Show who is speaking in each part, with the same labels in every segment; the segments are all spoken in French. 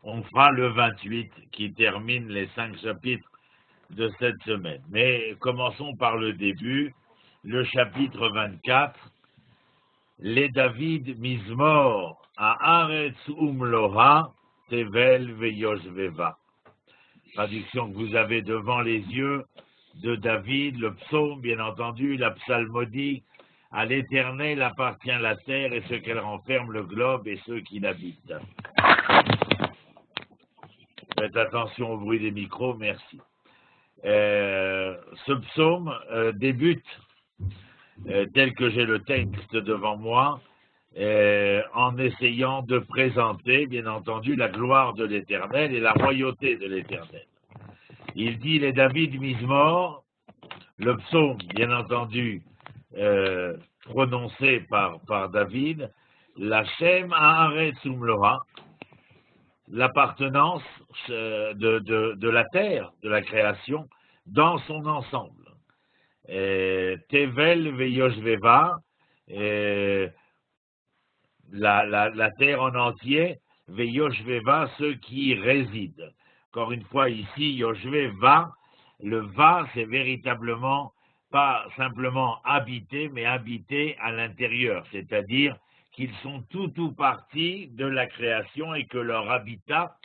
Speaker 1: on fera le 28 qui termine les 5 chapitres de cette semaine. Mais commençons par le début, le chapitre 24, les David Mizmor à Haaretz Umloha Tevel Veyoshveva. Traduction que vous avez devant les yeux de David, le psaume, bien entendu, la psalmodie. À l'Éternel appartient la terre et ce qu'elle renferme, le globe et ceux qui l'habitent. Faites attention au bruit des micros, merci. Ce psaume débute, tel que j'ai le texte devant moi, en essayant de présenter, bien entendu, la gloire de l'Éternel et la royauté de l'Éternel. Il dit les David Mizmor, le psaume, bien entendu, prononcé par David, l'Hachem Haaretz Umloha, l'appartenance de la terre, de la création, dans son ensemble. Tevel Veyoshveva, la terre en entier, Veyoshveva, ceux qui y résident. Encore une fois, ici, Yoshveva, le va, c'est véritablement pas simplement habiter, mais habiter à l'intérieur, c'est-à-dire qu'ils sont tout partie de la création et que leur habitat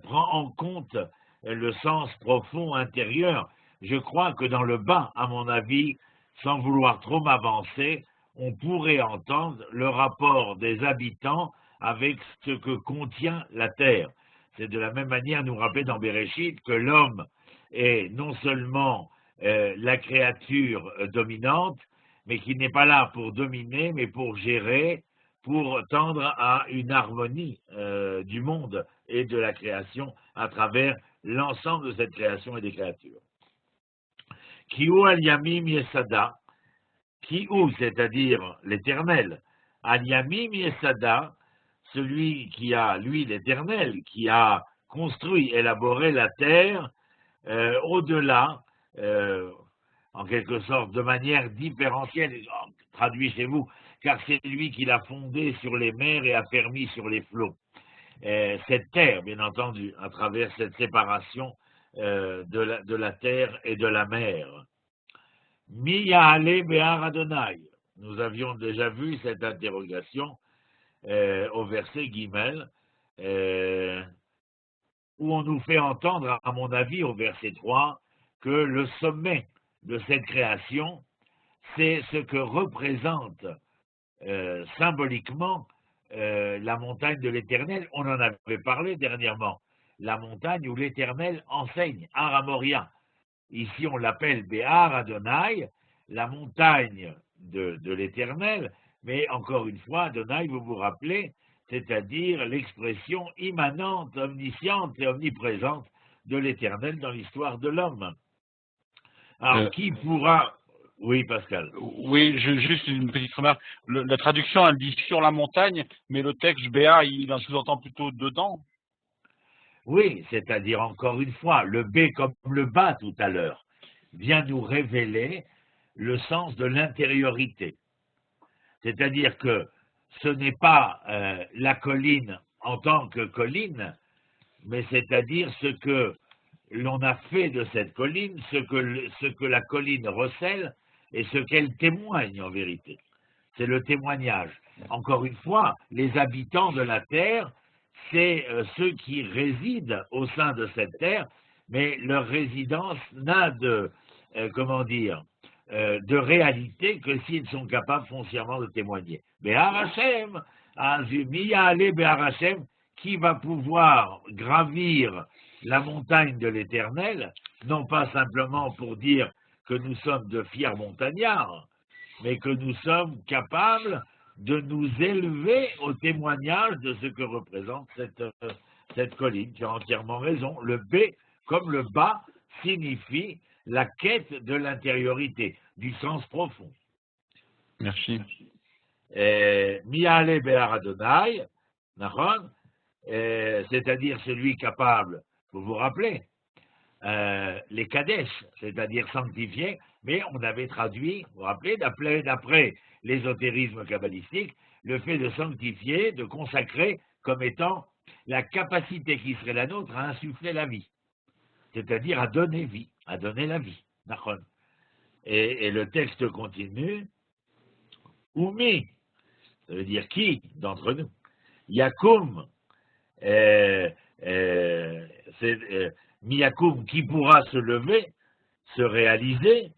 Speaker 1: prend en compte le sens profond intérieur. Je crois que dans le bas, à mon avis, sans vouloir trop m'avancer, on pourrait entendre le rapport des habitants avec ce que contient la terre. C'est de la même manière nous rappeler dans Bereshit que l'homme est non seulement la créature dominante, mais qui n'est pas là pour dominer, mais pour gérer, pour tendre à une harmonie du monde et de la création à travers l'ensemble de cette création et des créatures. Kiou al-Yamim Yesada, Kiou, c'est-à-dire l'Éternel, al-Yamim Yesada, celui qui a, lui, l'Éternel, qui a construit, élaboré la terre au-delà, en quelque sorte, de manière différentielle, traduit chez vous, car c'est lui qui l'a fondée sur les mers et a permis sur les flots. Cette terre, bien entendu, à travers cette séparation de la terre et de la mer. Mi Ya'ale Be'ar Adonai. Nous avions déjà vu cette interrogation au verset Gimel, où on nous fait entendre, à mon avis, au verset 3, que le sommet de cette création, c'est ce que représente symboliquement la montagne de l'Éternel. On en avait parlé dernièrement. La montagne où l'Éternel enseigne, Har Moria. Ici, on l'appelle Béhar Adonai, la montagne de l'Éternel, mais encore une fois, Adonai, vous vous rappelez, c'est-à-dire l'expression immanente, omnisciente et omniprésente de l'Éternel dans l'histoire de l'homme. Alors, qui pourra... Oui, Pascal.
Speaker 2: Oui, juste une petite remarque. La traduction, elle dit sur la montagne, mais le texte Béa, il en sous-entend plutôt dedans.
Speaker 1: Oui, c'est-à-dire, encore une fois, le B comme le bas tout à l'heure, vient nous révéler le sens de l'intériorité. C'est-à-dire que ce n'est pas la colline en tant que colline, mais c'est-à-dire ce que l'on a fait de cette colline, ce que la colline recèle et ce qu'elle témoigne en vérité. C'est le témoignage. Encore une fois, les habitants de la terre, c'est ceux qui résident au sein de cette terre, mais leur résidence n'a de, de réalité que s'ils sont capables foncièrement de témoigner. Béhar Hashem, Azumi Béhar Hashem, qui va pouvoir gravir la montagne de l'Éternel, non pas simplement pour dire que nous sommes de fiers montagnards, mais que nous sommes capables de nous élever au témoignage de ce que représente cette colline. Tu as entièrement raison. Le B, comme le bas, signifie la quête de l'intériorité, du sens profond.
Speaker 2: Merci.
Speaker 1: Mi'ale Béhar Adonai, c'est-à-dire celui capable, vous vous rappelez, les Kadesh, c'est-à-dire sanctifiés, mais on avait traduit, vous vous rappelez, d'après l'ésotérisme kabbalistique, le fait de sanctifier, de consacrer comme étant la capacité qui serait la nôtre à insuffler la vie, c'est-à-dire à donner vie, à donner la vie. Et le texte continue, Oumi, ça veut dire qui d'entre nous? Yakoum, Miyakoum, qui pourra se lever, se réaliser,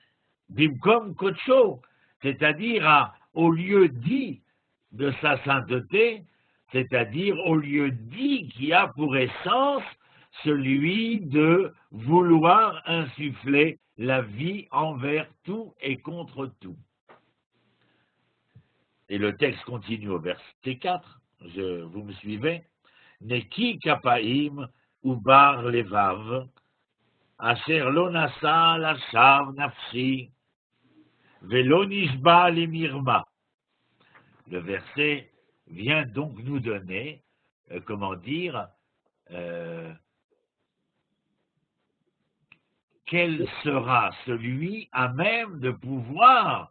Speaker 1: Bimkom Kocho, c'est-à-dire au lieu dit de sa sainteté, c'est-à-dire au lieu dit qui a pour essence celui de vouloir insuffler la vie envers tout et contre tout. Et le texte continue au verset 4, vous me suivez? Neki kapaim ubar levav, asher lo nasa lashav nafsi, velo nishba lemirma. Le verset vient donc nous donner, quel sera celui à même de pouvoir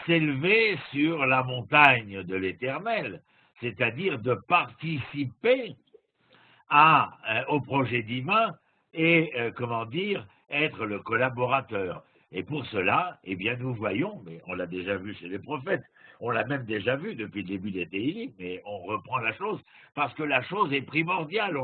Speaker 1: s'élever sur la montagne de l'Éternel, c'est-à-dire de participer au projet divin et, être le collaborateur. Et pour cela, eh bien, nous voyons, mais on l'a déjà vu chez les prophètes, on l'a même déjà vu depuis le début des Téhilim, mais on reprend la chose, parce que la chose est primordiale,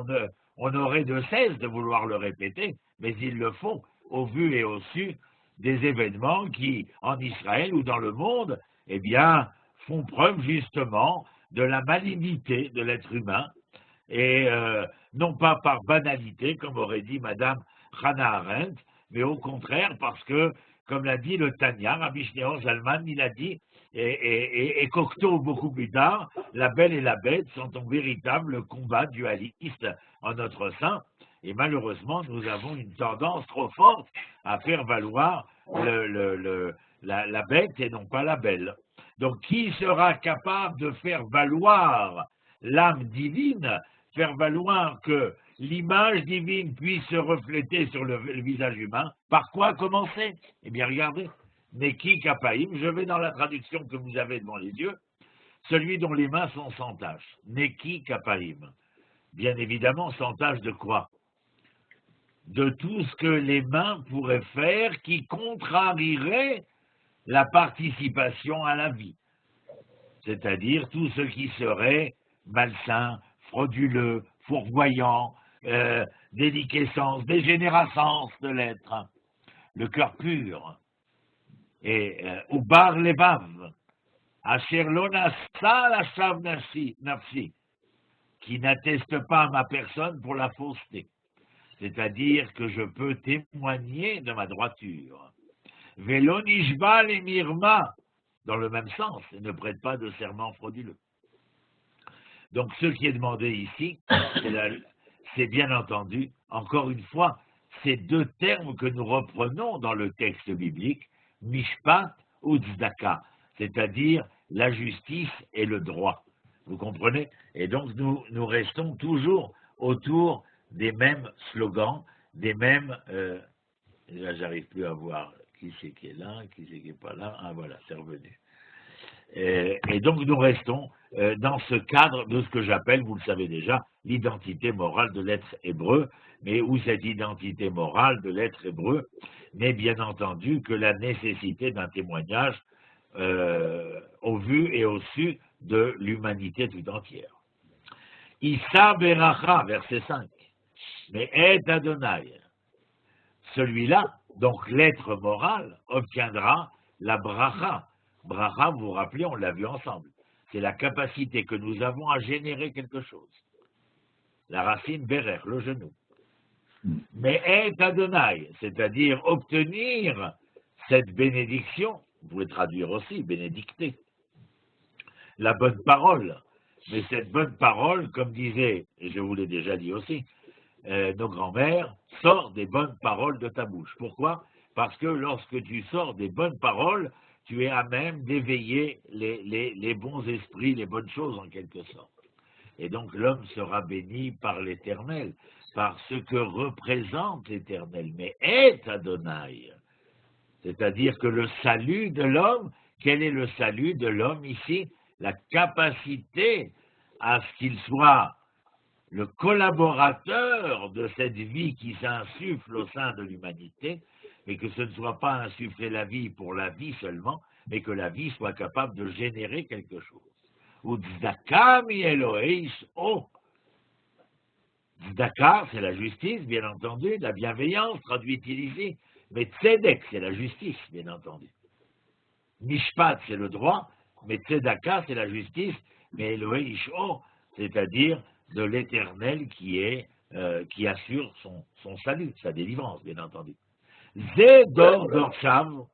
Speaker 1: on aurait de cesse de vouloir le répéter, mais ils le font au vu et au su des événements qui, en Israël ou dans le monde, eh bien, font preuve justement de la malignité de l'être humain, et non pas par banalité, comme aurait dit Madame Hannah Arendt, mais au contraire parce que, comme l'a dit le Tanya, Rabbi Shneur Zalman, il a dit, et Cocteau beaucoup plus tard, la belle et la bête sont en véritable combat dualiste en notre sein, et malheureusement, nous avons une tendance trop forte à faire valoir la bête et non pas la belle. Donc, qui sera capable de faire valoir l'âme divine, faire valoir que l'image divine puisse se refléter sur le visage humain? Par quoi commencer? Eh bien, regardez, Neki Kapaim, je vais dans la traduction que vous avez devant les yeux, celui dont les mains sont sans tache. Neki Kapaim. Bien évidemment, sans tache de quoi? De tout ce que les mains pourraient faire qui contrarierait la participation à la vie. C'est-à-dire tout ce qui serait malsain, frauduleux, fourvoyant, déliquescence, dégénérescence de l'être, le cœur pur. Et Ubar Levav, Asher lo nasa lashav nafsi, qui n'atteste pas à ma personne pour la fausseté. C'est-à-dire que je peux témoigner de ma droiture. Velo nishba lemirma, dans le même sens, et ne prête pas de serment frauduleux. Donc ce qui est demandé ici, c'est bien entendu, encore une fois, ces deux termes que nous reprenons dans le texte biblique, mishpat ou tzedaka, c'est-à-dire la justice et le droit. Vous comprenez? Et donc nous restons toujours autour des mêmes slogans, des mêmes... là, j'arrive plus à voir qui c'est qui est là, qui c'est qui n'est pas là. Ah voilà, c'est revenu. Et donc nous restons dans ce cadre de ce que j'appelle, vous le savez déjà, l'identité morale de l'être hébreu, mais où cette identité morale de l'être hébreu n'est bien entendu que la nécessité d'un témoignage au vu et au su de l'humanité tout entière. Issa Beracha, verset 5. Mais Et Adonai, celui-là, donc l'être moral, obtiendra la bracha. Bracha, vous vous rappelez, on l'a vu ensemble. C'est la capacité que nous avons à générer quelque chose. La racine Berer, le genou. Mais Et Adonai, c'est-à-dire obtenir cette bénédiction, vous pouvez traduire aussi, bénédicter, la bonne parole. Mais cette bonne parole, comme disait, et je vous l'ai déjà dit aussi, nos grands-mères, sort des bonnes paroles de ta bouche. Pourquoi? Parce que lorsque tu sors des bonnes paroles, tu es à même d'éveiller les bons esprits, les bonnes choses en quelque sorte. Et donc l'homme sera béni par l'Éternel, par ce que représente l'Éternel. Mais est Adonai, c'est-à-dire que le salut de l'homme, quel est le salut de l'homme ici? La capacité à ce qu'il soit le collaborateur de cette vie qui s'insuffle au sein de l'humanité, mais que ce ne soit pas insuffler la vie pour la vie seulement, mais que la vie soit capable de générer quelque chose. Ou tzedaka mi Eloheish o. Tzedaka, c'est la justice, bien entendu, la bienveillance, traduite ici, mais tzedek, c'est la justice, bien entendu. Mishpat, c'est le droit, mais tzedaka, c'est la justice, mais Eloheish o, c'est-à-dire de l'Éternel qui assure son salut, sa délivrance, bien entendu. Zedor Dorshav,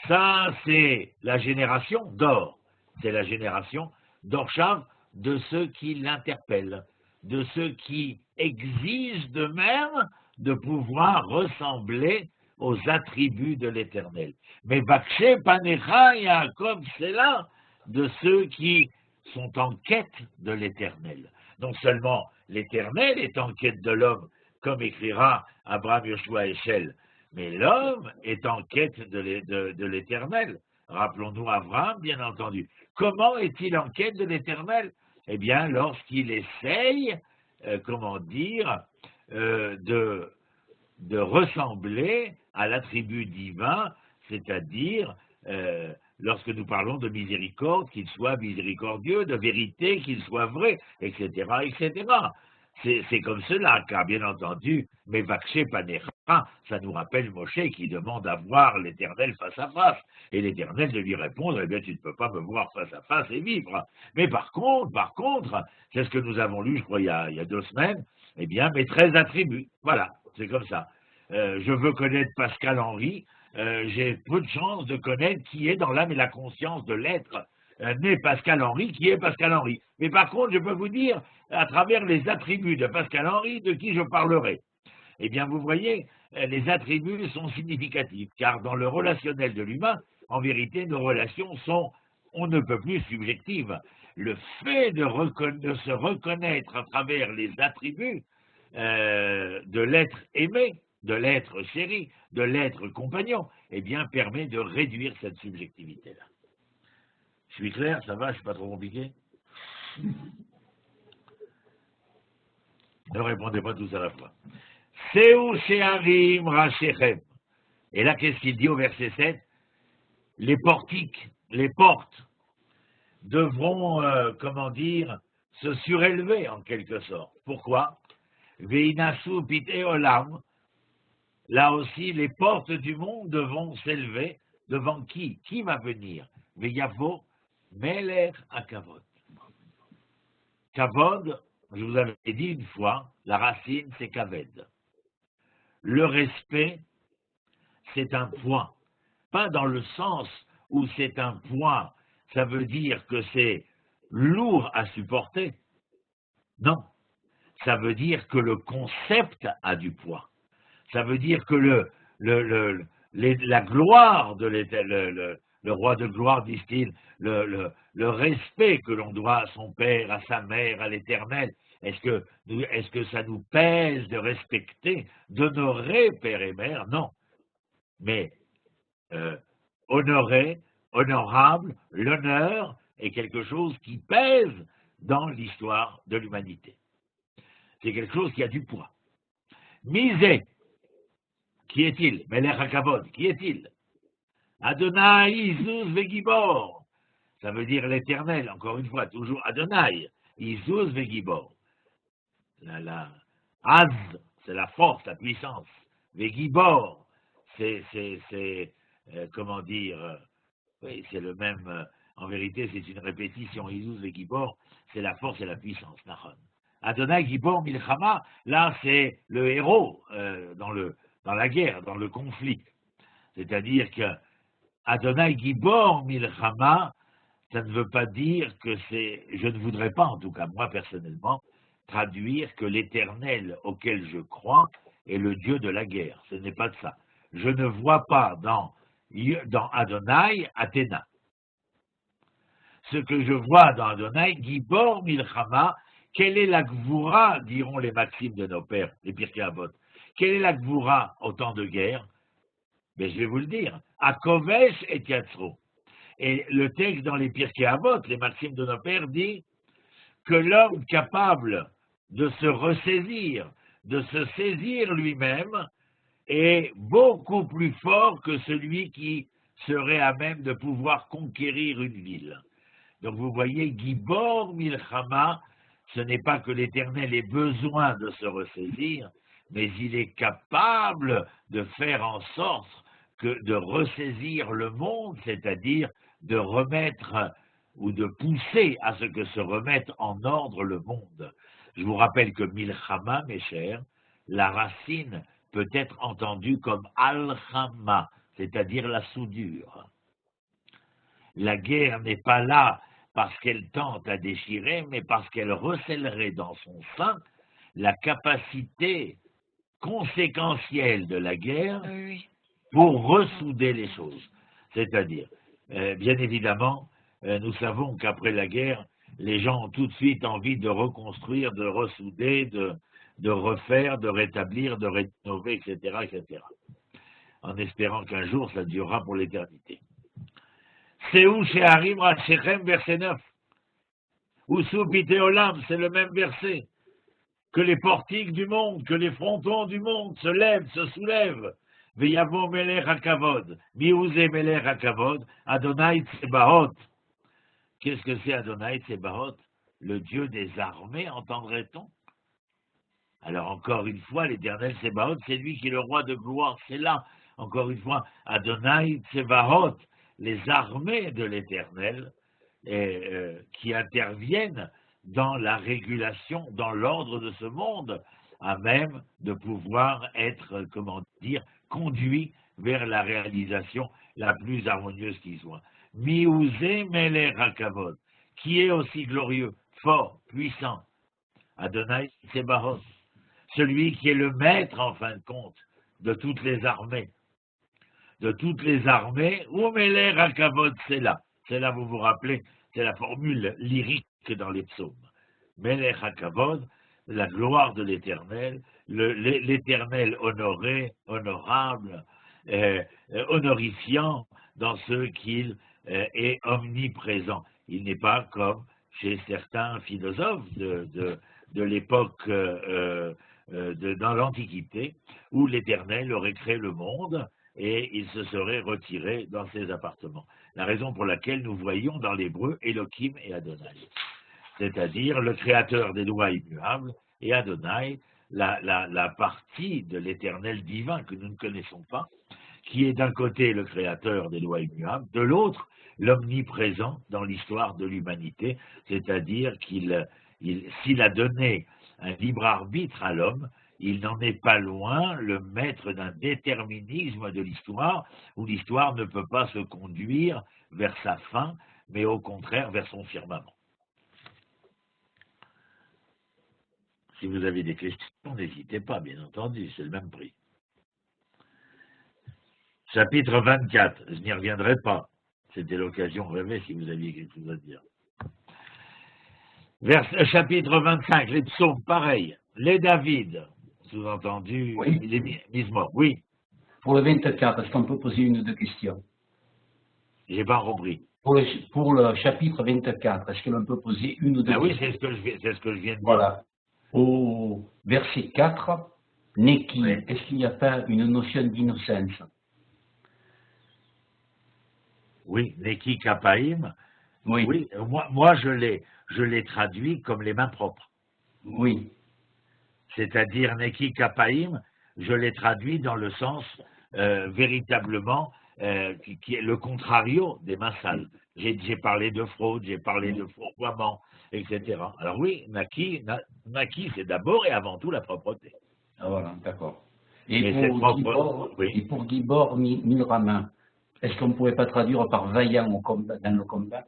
Speaker 1: ça c'est la génération d'or, c'est la génération d'Orshav de ceux qui l'interpellent, de ceux qui exigent d'eux-mêmes de pouvoir ressembler aux attributs de l'Éternel. Mais Bakshe Panecha Yaakov, c'est là de ceux qui sont en quête de l'Éternel. Non seulement l'Éternel est en quête de l'homme, comme écrira Abraham Yoshua Eshel, mais l'homme est en quête de l'Éternel. Rappelons-nous Abraham, bien entendu. Comment est-il en quête de l'Éternel? Eh bien, lorsqu'il essaye, de ressembler à l'attribut divin, c'est-à-dire, lorsque nous parlons de miséricorde, qu'il soit miséricordieux, de vérité, qu'il soit vrai, etc., etc. C'est comme cela, car bien entendu, mais Vakshe Panecha, ça nous rappelle Moshe qui demande à voir l'Éternel face à face. Et l'Éternel de lui répondre, eh bien tu ne peux pas me voir face à face et vivre. Mais par contre, c'est ce que nous avons lu, je crois, il y a 2 semaines, eh bien mes 13 attributs. Voilà, c'est comme ça. Je veux connaître Pascal Henry, j'ai peu de chance de connaître qui est dans l'âme et la conscience de l'être né Pascal Henry, qui est Pascal Henry. Mais par contre, je peux vous dire, à travers les attributs de Pascal Henry, de qui je parlerai. Eh bien, vous voyez, les attributs sont significatifs, car dans le relationnel de l'humain, en vérité, nos relations sont, on ne peut plus subjectives. Le fait de se reconnaître à travers les attributs de l'être aimé, de l'être chéri, de l'être compagnon, eh bien, permet de réduire cette subjectivité-là. Je suis clair, ça va, c'est pas trop compliqué? Ne répondez pas tous à la fois. Seu she'arim rashechem. Et là, qu'est-ce qu'il dit au verset 7? Les portiques, les portes, devront, se surélever en quelque sorte. Pourquoi? Veinasu pite olam. Là aussi, les portes du monde devront s'élever. Devant qui? Qui va venir? Veyavo Melech Akavod. Kavod, je vous avais dit une fois, la racine c'est Kaved. Le respect, c'est un poids. Pas dans le sens où c'est un poids, ça veut dire que c'est lourd à supporter. Non, ça veut dire que le concept a du poids. Ça veut dire que la gloire de le roi de gloire, disent-ils, le respect que l'on doit à son père, à sa mère, à l'Éternel, est-ce que ça nous pèse de respecter, d'honorer père et mère? Non. Mais honorer, honorable, l'honneur est quelque chose qui pèse dans l'histoire de l'humanité. C'est quelque chose qui a du poids. Misé, qui est-il? Melech HaKavod, qui est-il? Adonai Izuz Vegibor. Ça veut dire l'Éternel, encore une fois, toujours Adonai, Izuz Vegibor. Az, c'est la force, la puissance. Vegibor, c'est oui, c'est le même, en vérité, c'est une répétition. Izuz Vegibor, c'est la force et la puissance, Nahon. Adonai Gibor Milchama, là, c'est le héros dans la guerre, dans le conflit. C'est-à-dire que Adonai Gibor Milchama, ça ne veut pas dire que je ne voudrais pas, en tout cas moi personnellement, traduire que l'Éternel auquel je crois est le Dieu de la guerre. Ce n'est pas de ça. Je ne vois pas dans Adonai Athéna. Ce que je vois dans Adonai Gibor Milchama, quelle est la Gvoura, diront les maximes de nos pères, les Pirkei Avot? Quelle est la Gvoura au temps de guerre? Mais je vais vous le dire. Akovesh et Yatzro. Et le texte dans les Pirkei Avot, les maximes de nos pères, dit que l'homme capable de se ressaisir, de se saisir lui-même, est beaucoup plus fort que celui qui serait à même de pouvoir conquérir une ville. Donc vous voyez, Gibor Milchama, ce n'est pas que l'Éternel ait besoin de se ressaisir, mais il est capable de faire en sorte de ressaisir le monde, c'est-à-dire de remettre ou de pousser à ce que se remette en ordre le monde. Je vous rappelle que Milchama, mes chers, la racine peut être entendue comme Al-Chama, c'est-à-dire la soudure. La guerre n'est pas là parce qu'elle tente à déchirer, mais parce qu'elle recèlerait dans son sein la capacité conséquentielle de la guerre pour ressouder les choses. C'est-à-dire, bien évidemment, nous savons qu'après la guerre, les gens ont tout de suite envie de reconstruire, de ressouder, de refaire, de rétablir, de rénover, etc., etc. En espérant qu'un jour, ça durera pour l'éternité. C'est où chez Harim Rachechem, verset 9. Ou sous Pitéolam, c'est le même verset. Que les portiques du monde, que les frontons du monde se lèvent, se soulèvent. Veyavo Melech HaKavod. Miouze Melech HaKavod. Adonai Tsebaot. Qu'est-ce que c'est Adonai Tsebaot? Le Dieu des armées, entendrait-on? Alors encore une fois, l'Éternel Tsebaot, c'est lui qui est le roi de gloire. C'est là, encore une fois, Adonai Tsebaot, les armées de l'Éternel qui interviennent dans la régulation, dans l'ordre de ce monde, à même de pouvoir être, comment dire, conduit vers la réalisation la plus harmonieuse qui soit. Miouze Melech HaKavod, qui est aussi glorieux, fort, puissant. Adonai Tsebaot, celui qui est le maître, en fin de compte, de toutes les armées. De toutes les armées, ou Melech HaKavod, c'est là. C'est là, vous vous rappelez, c'est la formule lyrique dans les psaumes. Melech HaKavod, la gloire de l'Éternel, l'Éternel honoré, honorable, honorifiant dans ce qu'il est omniprésent. Il n'est pas comme chez certains philosophes de l'époque dans l'Antiquité, où l'Éternel aurait créé le monde et il se serait retiré dans ses appartements. La raison pour laquelle nous voyons dans l'hébreu Elohim et Adonai, c'est-à-dire le créateur des lois immuables et Adonai, la partie de l'Éternel divin que nous ne connaissons pas, qui est d'un côté le créateur des lois immuables, de l'autre l'omniprésent dans l'histoire de l'humanité, c'est-à-dire s'il a donné un libre arbitre à l'homme, il n'en est pas loin le maître d'un déterminisme de l'histoire, où l'histoire ne peut pas se conduire vers sa fin, mais au contraire vers son firmament. Si vous avez des questions, n'hésitez pas, bien entendu, c'est le même prix. Chapitre 24, je n'y reviendrai pas. C'était l'occasion rêvée si vous aviez quelque chose à dire. Chapitre 25, les psaumes, pareil. Les David, sous-entendu,
Speaker 3: oui.
Speaker 1: Il est mis mort. Oui.
Speaker 3: Pour le 24, est-ce qu'on peut poser une ou deux questions?
Speaker 1: J'ai pas compris.
Speaker 3: Pour le chapitre 24, est-ce que l'on peut poser une ou deux questions?
Speaker 1: Oui, c'est ce que je viens de dire.
Speaker 3: Voilà. Au verset 4, Neki, oui. Est-ce qu'il n'y a pas une notion d'innocence?
Speaker 1: Oui, Neki Kapaim.
Speaker 3: Oui.
Speaker 1: Oui, moi je l'ai traduit comme les mains propres.
Speaker 3: Oui.
Speaker 1: C'est-à-dire Neki Kapaim, je l'ai traduit dans le sens véritablement qui est le contrario des mains sales. J'ai parlé de fraude, j'ai parlé de fourvoiement, etc. Alors oui, Naki, c'est d'abord et avant tout la propreté.
Speaker 3: Ah, voilà, d'accord.
Speaker 1: Et
Speaker 3: pour Gibor Milchama, est-ce qu'on ne pouvait pas traduire par vaillant dans le combat?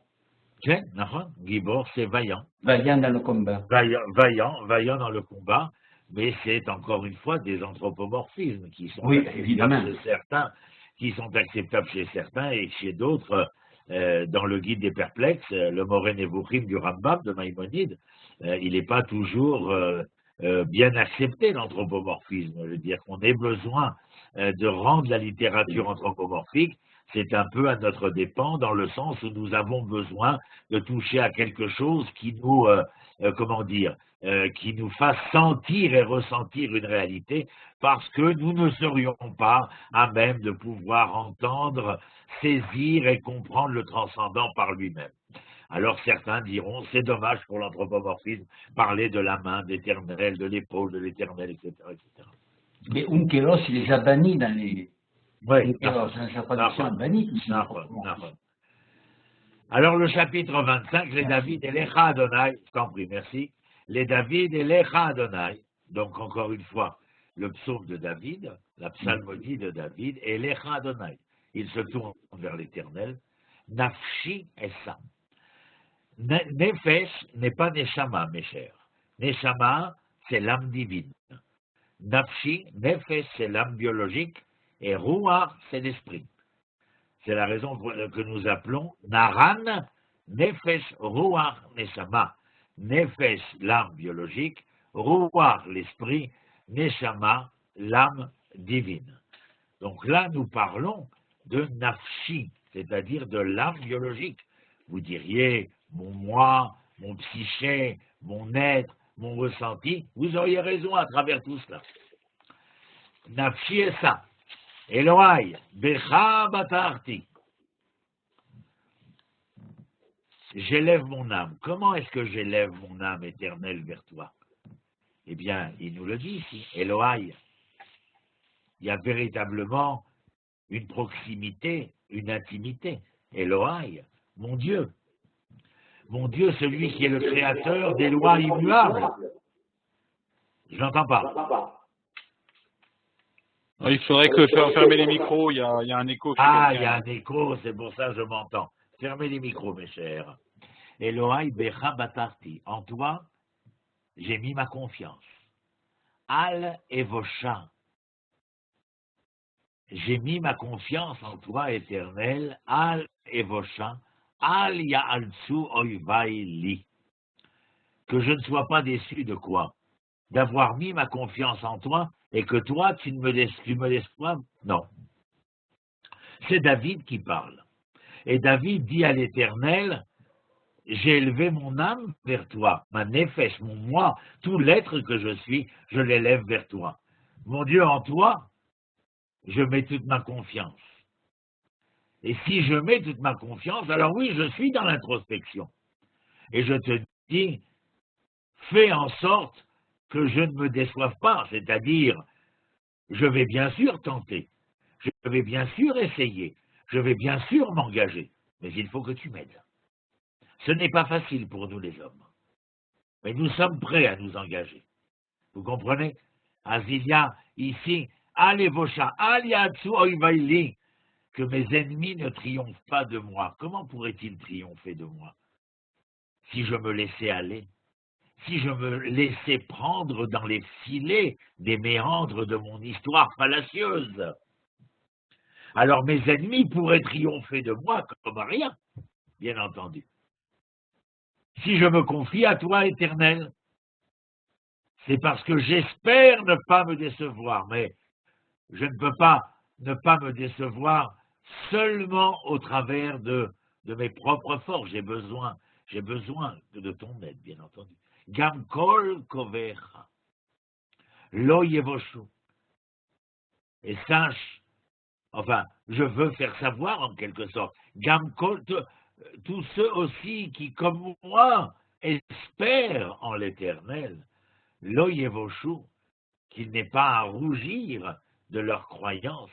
Speaker 1: Gibor, c'est vaillant.
Speaker 3: Vaillant dans le combat.
Speaker 1: Vaillant dans le combat, mais c'est encore une fois des anthropomorphismes qui sont acceptables chez certains, et chez d'autres, dans le Guide des Perplexes, le Moreh Nevuchim du Rambam de Maïmonide, il n'est pas toujours bien accepté l'anthropomorphisme. Je veux dire qu'on ait besoin de rendre la littérature anthropomorphique, c'est un peu à notre dépens, dans le sens où nous avons besoin de toucher à quelque chose qui nous, qui nous fasse sentir et ressentir une réalité, parce que nous ne serions pas à même de pouvoir entendre, saisir et comprendre le transcendant par lui-même. Alors certains diront, c'est dommage pour l'anthropomorphisme, parler de la main d'éternel, de l'épaule de l'éternel, etc., etc.
Speaker 3: Mais Onkelos, il les a bannis dans les...
Speaker 1: Oui,
Speaker 3: Onkelos, sa traduction a banni tout ça.
Speaker 1: Alors le chapitre 25, les David et l'Echa Adonai, je t'en prie, merci, les David et l'Echa Adonai, donc encore une fois, le psaume de David, la psalmodie de David, et l'Echa Adonai, il se tourne vers l'Éternel, Nafshi Essa. Nefesh n'est pas Neshama, mes chers. Neshama, c'est l'âme divine. Nafshi, Nefesh, c'est l'âme biologique, et Ruach, c'est l'esprit. C'est la raison que nous appelons Naran, Nefesh, Ruach, Neshama. Nefesh, l'âme biologique, Ruach, l'esprit, Neshama, l'âme divine. Donc là, nous parlons de Nafshi, c'est-à-dire de l'âme biologique. Vous diriez, mon moi, mon psyché, mon être, mon ressenti, vous auriez raison à travers tout cela. Nafshi est ça. Elohai, Becha Batarti. J'élève mon âme. Comment est-ce que j'élève mon âme éternelle vers toi? Eh bien, il nous le dit ici, Elohai. Il y a véritablement une proximité, une intimité. Elohai, mon Dieu. Mon Dieu, celui qui est le créateur des lois immuables. Je n'entends pas.
Speaker 2: Il faudrait que fermer les micros, il y a un écho.
Speaker 1: Ah, il y a un écho, c'est pour ça que je m'entends. Fermez les micros, mes chers. Elohai Becha Batarti. En toi, j'ai mis ma confiance. Al Evosha. J'ai mis ma confiance en toi, éternel. Al Evosha. Al Ya'altsu Oivai Li. Que je ne sois pas déçu de quoi? D'avoir mis ma confiance en toi et que toi, tu me déçois? Non. C'est David qui parle. Et David dit à l'Éternel, j'ai élevé mon âme vers toi, ma nefesh, mon moi, tout l'être que je suis, je l'élève vers toi. Mon Dieu, en toi, je mets toute ma confiance. Et si je mets toute ma confiance, alors oui, je suis dans l'introspection. Et je te dis, fais en sorte que je ne me déçoive pas, c'est-à-dire, je vais bien sûr tenter, je vais bien sûr essayer, je vais bien sûr m'engager, mais il faut que tu m'aides. Ce n'est pas facile pour nous les hommes, mais nous sommes prêts à nous engager. Vous comprenez? Azilia, ici, allez Vocha, aliatsu oivaili, que mes ennemis ne triomphent pas de moi. Comment pourraient-ils triompher de moi? Si je me laissais aller, si je me laissais prendre dans les filets des méandres de mon histoire fallacieuse, alors mes ennemis pourraient triompher de moi comme rien, bien entendu. Si je me confie à toi, Éternel, c'est parce que j'espère ne pas me décevoir, mais je ne peux pas ne pas me décevoir seulement au travers de mes propres forces. J'ai besoin de ton aide, bien entendu. Gam kol kovecha, lo yevoshu. Et sache, enfin, je veux faire savoir en quelque sorte, Gam kol, tous ceux aussi qui, comme moi, espèrent en l'Éternel, lo yevoshu, qu'il n'est pas à rougir de leur croyance.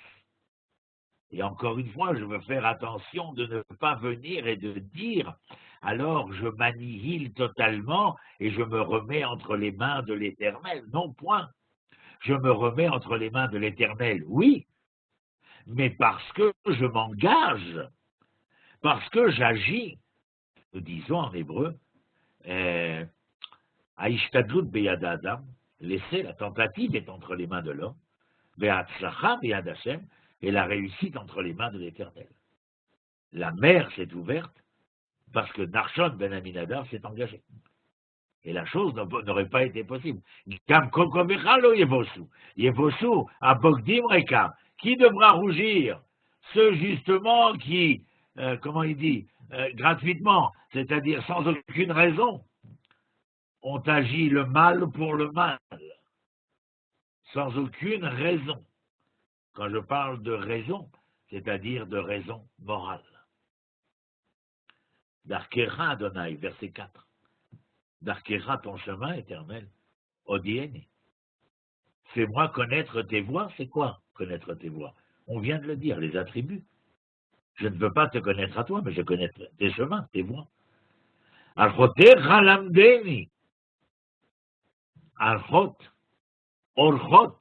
Speaker 1: Et encore une fois, je veux faire attention de ne pas venir et de dire, alors je m'annihile totalement et je me remets entre les mains de l'Éternel. Non, point. Je me remets entre les mains de l'Éternel, oui, mais parce que je m'engage, parce que j'agis. Nous disons en hébreu, Aishtadlut beyad Adam, laissez la tentative est entre les mains de l'homme, Ve'atzlacha beyad Hashem, et la réussite entre les mains de l'Éternel. La mer s'est ouverte parce que Narshon ben Aminadav s'est engagé. Et la chose n'aurait pas été possible. Gam kokovecha lo yevosu. Yevosu abogdim reka. Qui devra rougir? ceux justement qui, comment il dit, gratuitement, c'est-à-dire sans aucune raison, ont agi le mal pour le mal, sans aucune raison. Quand je parle de raison, c'est-à-dire de raison morale. Darkecha Adonai, verset 4. Darkecha, ton chemin éternel, Odieni. Fais-moi connaître tes voies, c'est quoi connaître tes voies? On vient de le dire, les attributs. Je ne veux pas te connaître à toi, mais je connais tes chemins, tes voies. Alchotecha lamdeni. Alchot, orchot,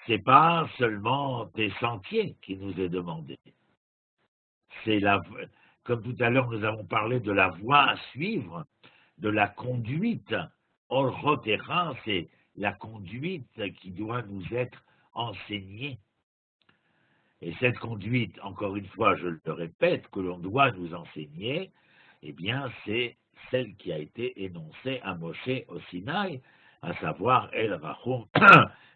Speaker 1: c'est pas seulement tes sentiers qui nous est demandé. C'est comme tout à l'heure nous avons parlé de la voie à suivre, de la conduite. Orchotecha, c'est la conduite qui doit nous être enseignée. Et cette conduite, encore une fois, je le répète, que l'on doit nous enseigner, eh bien, c'est celle qui a été énoncée à Moshe au Sinaï, à savoir El Rachum,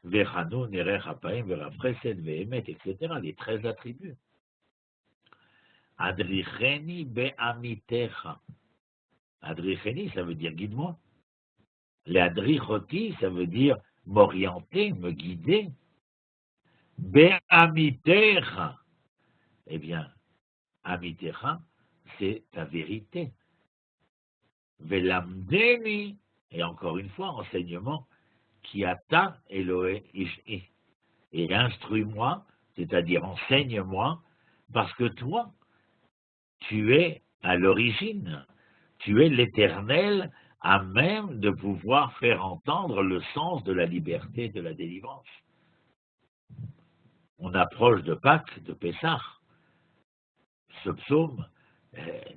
Speaker 1: Vechanun, Erech Apaim, Verafresed, Vehemet, etc., les 13 attributs. Adricheni be'amitecha. Adricheni, ça veut dire guide-moi. Les adrichoti, ça veut dire m'orienter, me guider. Be'amitecha. Eh bien, amitecha, c'est ta vérité. Velamdeni, et encore une fois, enseignement, qui ata Eloé Ishi. Et instruis-moi, c'est-à-dire enseigne-moi, parce que toi, tu es à l'origine, tu es l'Éternel à même de pouvoir faire entendre le sens de la liberté et de la délivrance. On approche de Pâques, de Pessah. Ce psaume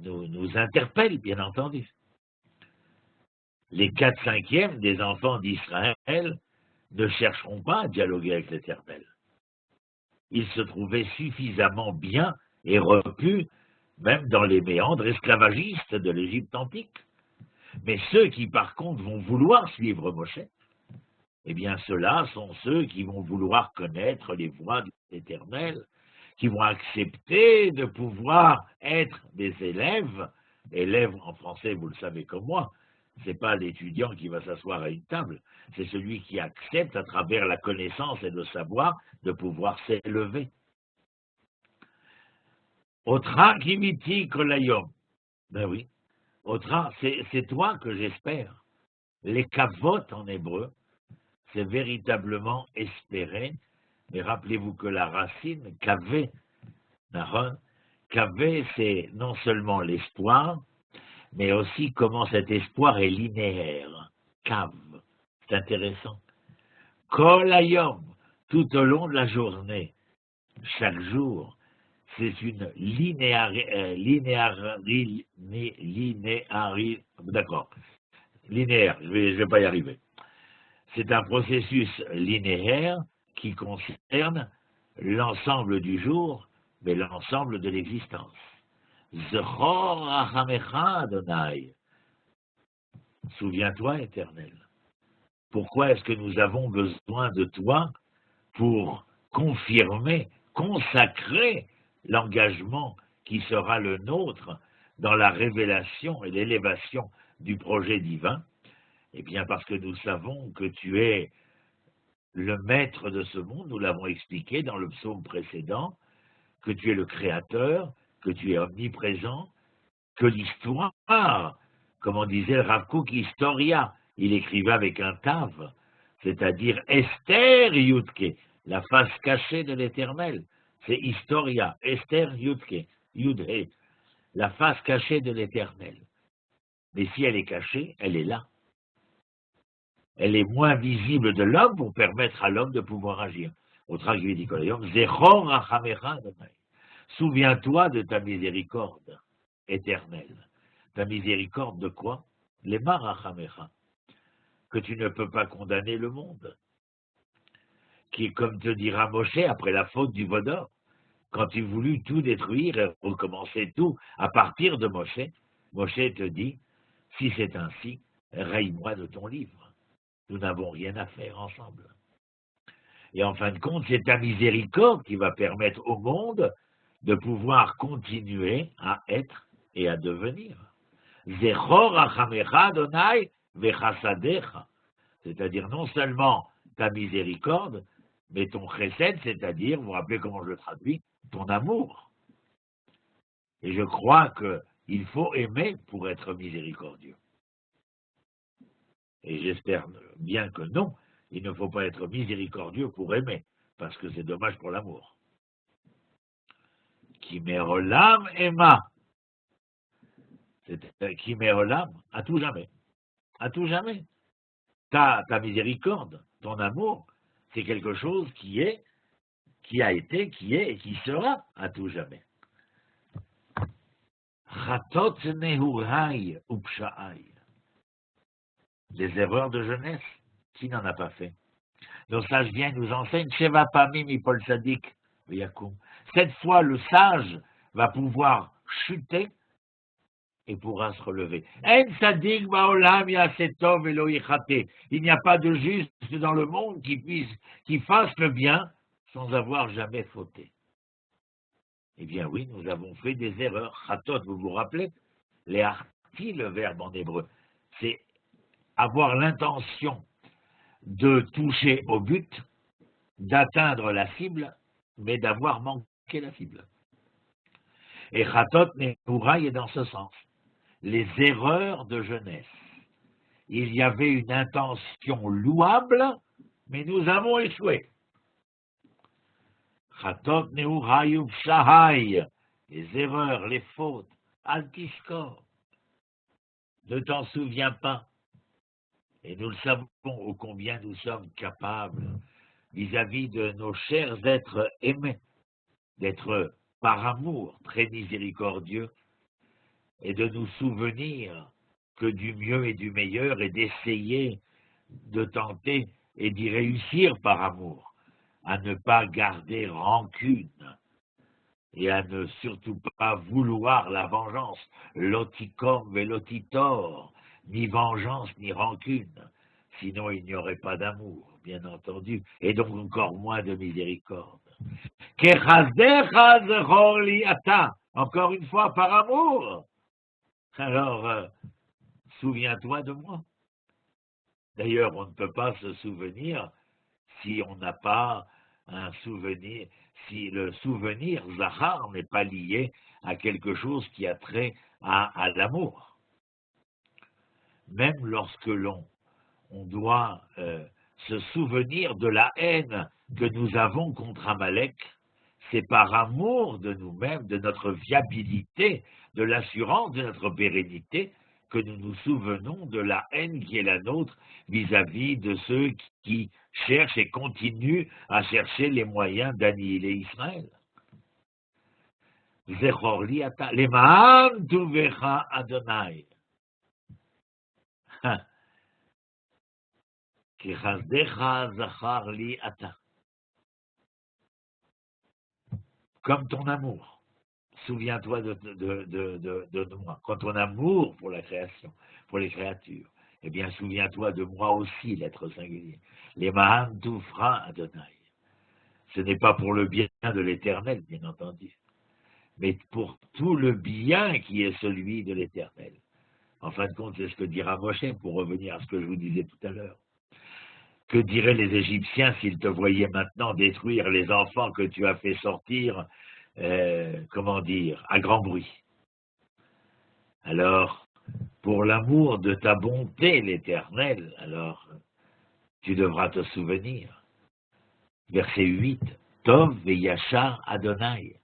Speaker 1: nous interpelle, bien entendu. Les 4/5 des enfants d'Israël ne chercheront pas à dialoguer avec l'Éternel. Ils se trouvaient suffisamment bien et repus, même dans les méandres esclavagistes de l'Égypte antique. Mais ceux qui, par contre, vont vouloir suivre Moshe, eh bien, ceux-là sont ceux qui vont vouloir connaître les voies de l'Éternel, qui vont accepter de pouvoir être des élèves. Élèves, en français, vous le savez comme moi, ce n'est pas l'étudiant qui va s'asseoir à une table, c'est celui qui accepte, à travers la connaissance et le savoir, de pouvoir s'élever. Otra kimiti kolayom. Ben oui. Otra, c'est toi que j'espère. Les kavot en hébreu, c'est véritablement espérer. Mais rappelez-vous que la racine, kavé, kavé, c'est non seulement l'espoir, mais aussi comment cet espoir est linéaire. Kav, c'est intéressant. Kolayom, tout au long de la journée, chaque jour, c'est une d'accord, linéaire, je vais pas y arriver. C'est un processus linéaire qui concerne l'ensemble du jour, mais l'ensemble de l'existence. Zechor Achamecha Adonai. Souviens-toi, Éternel. Pourquoi est-ce que nous avons besoin de toi pour confirmer, consacrer l'engagement qui sera le nôtre dans la révélation et l'élévation du projet divin? Eh bien, parce que nous savons que tu es le maître de ce monde, nous l'avons expliqué dans le psaume précédent, que tu es le créateur, que tu es omniprésent, que l'histoire, comme on disait le Rav Kook, Historia, il écrivait avec un tav, c'est-à-dire Esther Yudke, la face cachée de l'Éternel. C'est Historia, Esther Yudke, Yudhe, la face cachée de l'Éternel. Mais si elle est cachée, elle est là. Elle est moins visible de l'homme pour permettre à l'homme de pouvoir agir. Souviens-toi de ta miséricorde éternelle. Ta miséricorde de quoi? Les marachamecha. Que tu ne peux pas condamner le monde. Qui, comme te dira Moshe après la faute du Vaudor, quand tu voulus tout détruire et recommencer tout à partir de Moshe, Moshe te dit, si c'est ainsi, raye-moi de ton livre. Nous n'avons rien à faire ensemble. Et en fin de compte, c'est ta miséricorde qui va permettre au monde de pouvoir continuer à être et à devenir. Zechor Rachamecha Adonai Vechasadecha, c'est-à-dire non seulement ta miséricorde, mais ton chesed, c'est-à-dire, vous vous rappelez comment je le traduis, ton amour. Et je crois qu'il faut aimer pour être miséricordieux. Et j'espère bien que non, il ne faut pas être miséricordieux pour aimer, parce que c'est dommage pour l'amour. Qui merolam Emma, c'est qui merolam, à tout jamais. À tout jamais. Ta miséricorde, ton amour, c'est quelque chose qui a été, qui est et qui sera à tout jamais. Chatot nehurai upsha'ai. Les erreurs de jeunesse, qui n'en a pas fait? Le sage vient nous enseigne, Sheva Pamim Ipol Sadik Yakum. 7 fois, le sage va pouvoir chuter et pourra se relever. En Sadik Baolam Yasetov Elo Yichate. Il n'y a pas de juste dans le monde qui fasse le bien sans avoir jamais fauté. Eh bien oui, nous avons fait des erreurs. Chatot, vous vous rappelez? Les harti, le verbe en hébreu, c'est avoir l'intention de toucher au but, d'atteindre la cible, mais d'avoir manqué la cible. Et Chatot Nehurai est dans ce sens. Les erreurs de jeunesse. Il y avait une intention louable, mais nous avons échoué. Chatot Nehurai Upshahai, les erreurs, les fautes, Altiskor. Ne t'en souviens pas. Et nous le savons ô combien nous sommes capables, vis-à-vis de nos chers êtres aimés, d'être par amour très miséricordieux et de nous souvenir que du mieux et du meilleur et d'essayer de tenter et d'y réussir par amour, à ne pas garder rancune et à ne surtout pas vouloir la vengeance, lotikom et lotitor, ni vengeance ni rancune, sinon il n'y aurait pas d'amour, bien entendu, et donc encore moins de miséricorde. Encore une fois, par amour. Alors, souviens-toi de moi. D'ailleurs, on ne peut pas se souvenir si on n'a pas un souvenir, si le souvenir, Zahar, n'est pas lié à quelque chose qui a trait à l'amour. Même lorsque on doit se souvenir de la haine que nous avons contre Amalek, c'est par amour de nous-mêmes, de notre viabilité, de l'assurance de notre pérennité, que nous nous souvenons de la haine qui est la nôtre vis-à-vis de ceux qui cherchent et continuent à chercher les moyens d'annihiler Israël. Zechor li ata, lema'an tuvecha Adonai. Ki chasdecha zachar li ata. Comme ton amour. Souviens-toi de moi. Quand ton amour pour la création, pour les créatures, eh bien, souviens-toi de moi aussi, l'être singulier. Les Mahan Toufra Adonai. Ce n'est pas pour le bien de l'Éternel, bien entendu, mais pour tout le bien qui est celui de l'Éternel. En fin de compte, c'est ce que dira Moshe, pour revenir à ce que je vous disais tout à l'heure. Que diraient les Égyptiens s'ils te voyaient maintenant détruire les enfants que tu as fait sortir, à grand bruit? Alors, pour l'amour de ta bonté, l'Éternel, alors, tu devras te souvenir. Verset 8, Tov veyachar Adonai.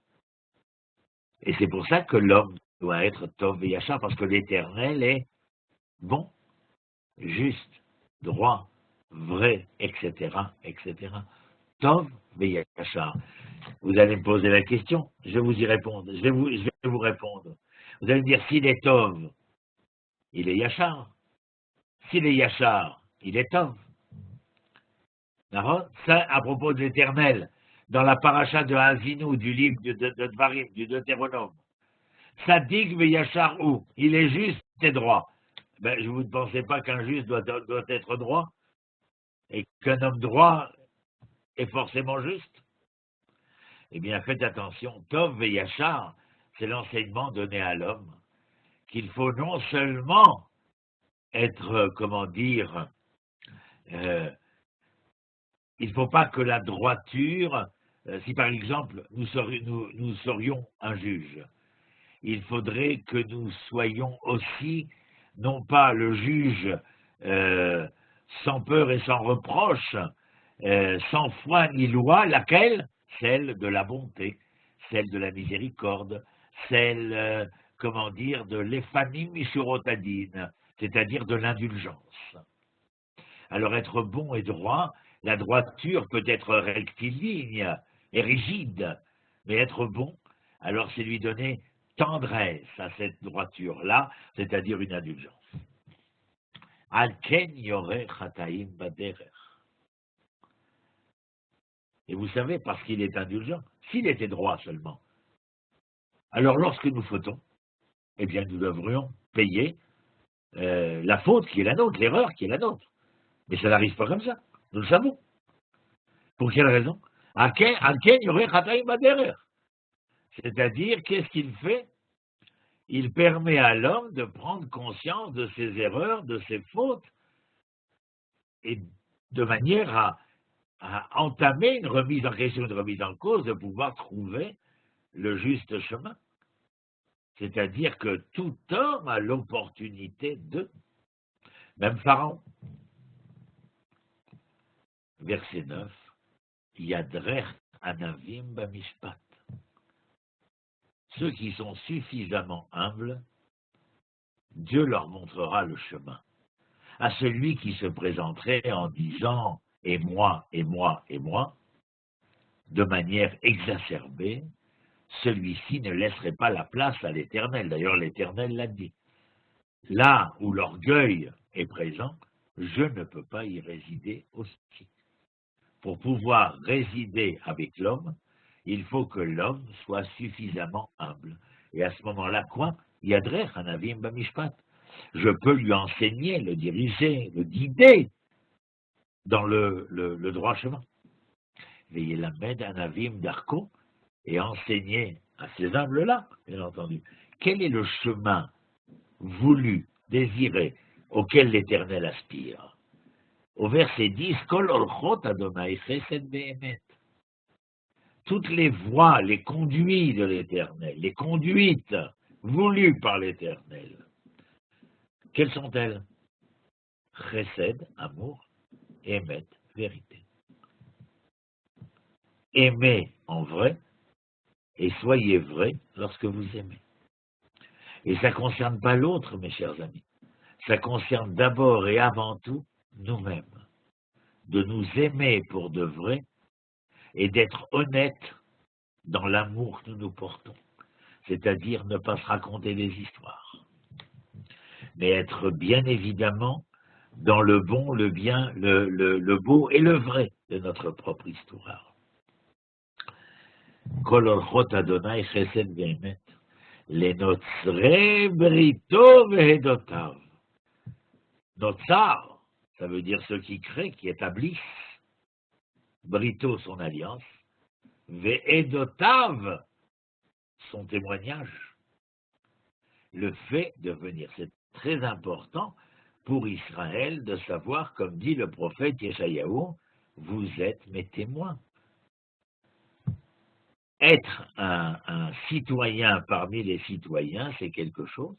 Speaker 1: Et c'est pour ça que l'homme doit être Tov veyachar, parce que l'Éternel est bon, juste, droit, vrai, etc., etc. Tov veyachar. Vous allez me poser la question, je vais vous y répondre, je vais vous répondre. Vous allez me dire, s'il est Tov, il est Yachar. S'il est Yachar, il est Tov. Ça, à propos de l'Éternel, dans la paracha de Hazinou, du livre de Dvarim, du Deutéronome. Sadik veyachar ou, il est juste et droit. Ben, vous ne pensez pas qu'un juste doit être droit? Et qu'un homme droit est forcément juste? Eh bien, faites attention, Tov et Yachar, c'est l'enseignement donné à l'homme, qu'il faut non seulement être, il ne faut pas que la droiture, si par exemple nous serions un juge, il faudrait que nous soyons aussi, non pas le juge sans peur et sans reproche, sans foi ni loi, laquelle? Celle de la bonté, celle de la miséricorde, celle, de l'ephanim mishurotadine, c'est-à-dire de l'indulgence. Alors être bon et droit, la droiture peut être rectiligne et rigide, mais être bon, alors c'est lui donner tendresse à cette droiture-là, c'est-à-dire une indulgence. Alken yoreh chataim baderer. Et vous savez, parce qu'il est indulgent, s'il était droit seulement, alors lorsque nous fautons, eh bien nous devrions payer la faute qui est la nôtre, l'erreur qui est la nôtre. Mais ça n'arrive pas comme ça, nous le savons. Pour quelle raison? Alken yoreh chataim baderer. C'est-à-dire, qu'est-ce qu'il fait? Il permet à l'homme de prendre conscience de ses erreurs, de ses fautes, et de manière à entamer une remise en question, une remise en cause, de pouvoir trouver le juste chemin. C'est-à-dire que tout homme a l'opportunité de, même Pharaon. Verset 9, Yadrer Anavim Bamishpat. Ceux qui sont suffisamment humbles, Dieu leur montrera le chemin. À celui qui se présenterait en disant « et moi, et moi, et moi », de manière exacerbée, celui-ci ne laisserait pas la place à l'Éternel. D'ailleurs, l'Éternel l'a dit. Là où l'orgueil est présent, je ne peux pas y résider aussi. Pour pouvoir résider avec l'homme, il faut que l'homme soit suffisamment humble. Et à ce moment-là, quoi? Yadrer Anavim Bamishpat. Je peux lui enseigner, le diriger, le guider dans le droit chemin. Veillez la med Anavim Darko et enseigner à ces humbles-là, bien entendu, quel est le chemin voulu, désiré, auquel l'Éternel aspire. Au verset 10, Kol Olchot Adonai Chesed Be'emet. Toutes les voies, les conduits de l'Éternel, les conduites voulues par l'Éternel, quelles sont-elles? Chesed, amour, Emet, vérité. Aimez en vrai et soyez vrai lorsque vous aimez. Et ça ne concerne pas l'autre, mes chers amis. Ça concerne d'abord et avant tout nous-mêmes. De nous aimer pour de vrai et d'être honnêtes dans l'amour que nous nous portons. C'est-à-dire ne pas se raconter des histoires. Mais être bien évidemment dans le bon, le bien, le beau et le vrai de notre propre histoire. Kol Olchot Adonai Chesed Ve'emet, Lenotzre Brito Ve'edotav. Notzar, ça veut dire ceux qui créent, qui établissent, Brito son alliance, Ve'edotav son témoignage. Le fait de venir, c'est très important pour Israël de savoir, comme dit le prophète Yeshayahu, vous êtes mes témoins. Être un citoyen parmi les citoyens, c'est quelque chose.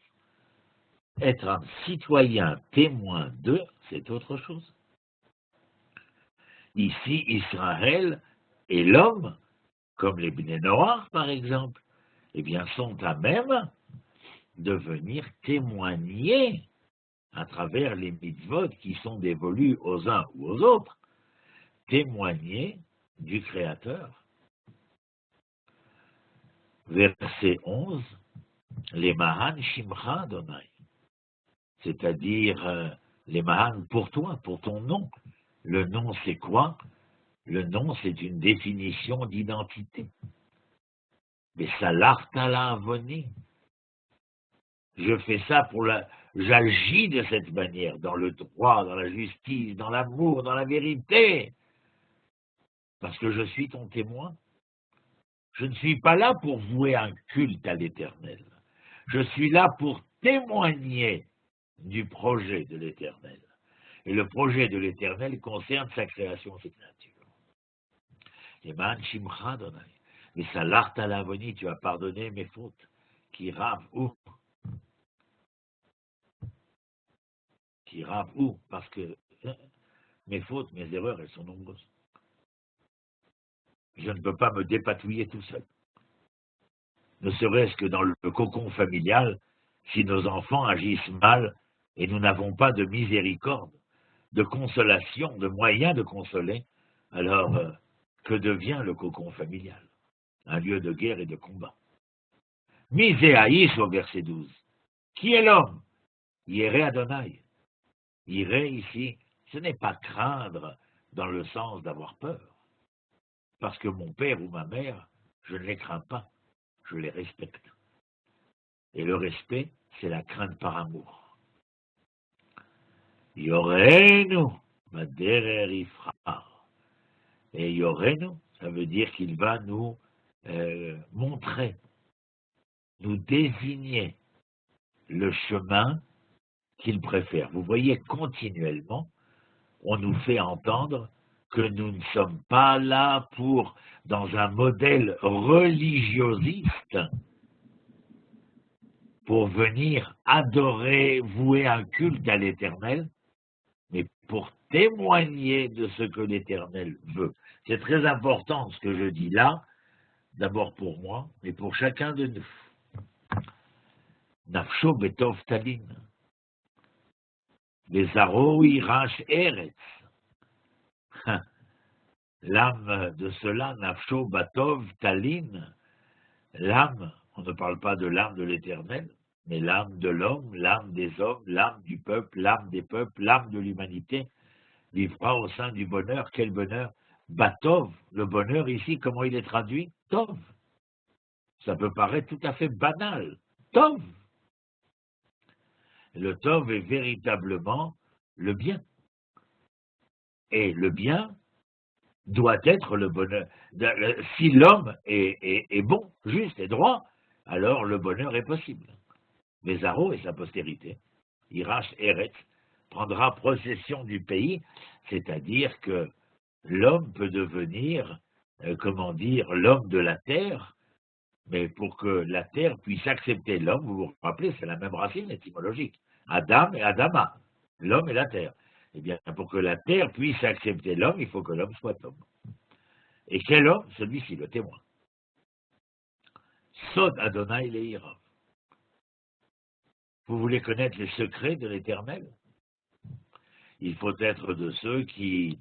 Speaker 1: Être un citoyen témoin d'eux, c'est autre chose. Ici, Israël et l'homme, comme les Bnei Noach par exemple, eh bien, sont à même de venir témoigner à travers les mitzvot qui sont dévolus aux uns ou aux autres, témoigner du Créateur. Verset 11, les Mahan Shimcha Adonai, c'est-à-dire les Mahan pour toi, pour ton nom. Le nom, c'est quoi? Le nom, c'est une définition d'identité. Mais ça l'artala avoni. Je fais ça j'agis de cette manière, dans le droit, dans la justice, dans l'amour, dans la vérité, parce que je suis ton témoin. Je ne suis pas là pour vouer un culte à l'Éternel. Je suis là pour témoigner du projet de l'Éternel. Et le projet de l'Éternel concerne sa création, cette nature. Eman Shimcha Adonai. Mais Salarta Lavoni, tu as pardonné mes fautes. Qui rave où? Qui rave où? Parce que mes fautes, mes erreurs, elles sont nombreuses. Je ne peux pas me dépatouiller tout seul. Ne serait-ce que dans le cocon familial, si nos enfants agissent mal et nous n'avons pas de miséricorde, de consolation, de moyens de consoler, alors que devient le cocon familial? Un lieu de guerre et de combat. Miséaïs au verset 12. Qui est l'homme? Yéré Adonai. Yéré ici, ce n'est pas craindre dans le sens d'avoir peur. Parce que mon père ou ma mère, je ne les crains pas, je les respecte. Et le respect, c'est la crainte par amour. Yorenu, Maderer Ifrar. Et Yorenu, ça veut dire qu'il va nous montrer, nous désigner le chemin qu'il préfère. Vous voyez, continuellement, on nous fait entendre que nous ne sommes pas là pour, dans un modèle religiosiste, pour venir adorer, vouer un culte à l'Éternel, mais pour témoigner de ce que l'Éternel veut. C'est très important ce que je dis là, d'abord pour moi, mais pour chacun de nous. Nafsho betov talin. Bezaro irash eretz. L'âme de cela, Nafsho Batov Talin, l'âme, on ne parle pas de l'âme de l'Éternel, mais l'âme de l'homme, l'âme des hommes, l'âme du peuple, l'âme des peuples, l'âme de l'humanité, vivra au sein du bonheur. Quel bonheur? Batov, le bonheur ici, comment il est traduit? Tov. Ça peut paraître tout à fait banal. Tov. Le Tov est véritablement le bien. Et le bien doit être le bonheur. Si l'homme est bon, juste et droit, alors le bonheur est possible. Mais Zaro et sa postérité, Irash Eretz, prendra possession du pays, c'est-à-dire que l'homme peut devenir, l'homme de la terre, mais pour que la terre puisse accepter l'homme, vous vous rappelez, c'est la même racine étymologique, Adam et Adama, l'homme et la terre. Eh bien, pour que la terre puisse accepter l'homme, il faut que l'homme soit homme. Et quel homme? Celui-ci, le témoin. Sod Adonai Leirav. Vous voulez connaître les secrets de l'Éternel? Il faut être de ceux qui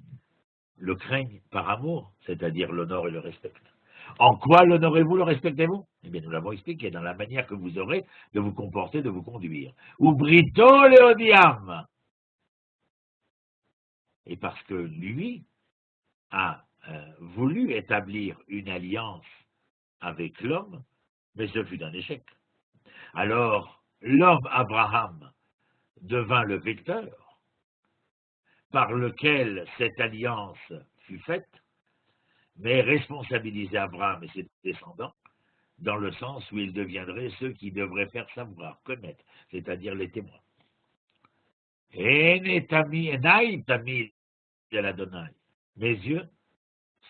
Speaker 1: le craignent par amour, c'est-à-dire l'honorent et le respectent. En quoi l'honorez-vous, le respectez-vous? Eh bien, nous l'avons expliqué, dans la manière que vous aurez de vous comporter, de vous conduire. Ou brito leodiam. Et parce que lui a voulu établir une alliance avec l'homme, mais ce fut un échec. Alors, l'homme Abraham devint le vecteur par lequel cette alliance fut faite, mais responsabiliser Abraham et ses descendants dans le sens où ils deviendraient ceux qui devraient faire savoir, connaître, c'est-à-dire les témoins. Mes yeux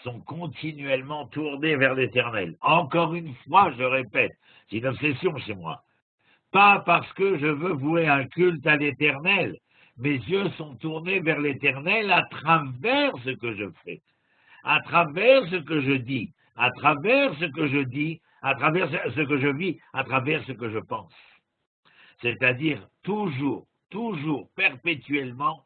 Speaker 1: sont continuellement tournés vers l'Éternel. Encore une fois, je répète, c'est une obsession chez moi. Pas parce que je veux vouer un culte à l'Éternel. Mes yeux sont tournés vers l'Éternel à travers ce que je fais, à travers ce que je dis, à travers ce que je dis, à travers ce que je vis, à travers ce que je pense. C'est-à-dire toujours, perpétuellement,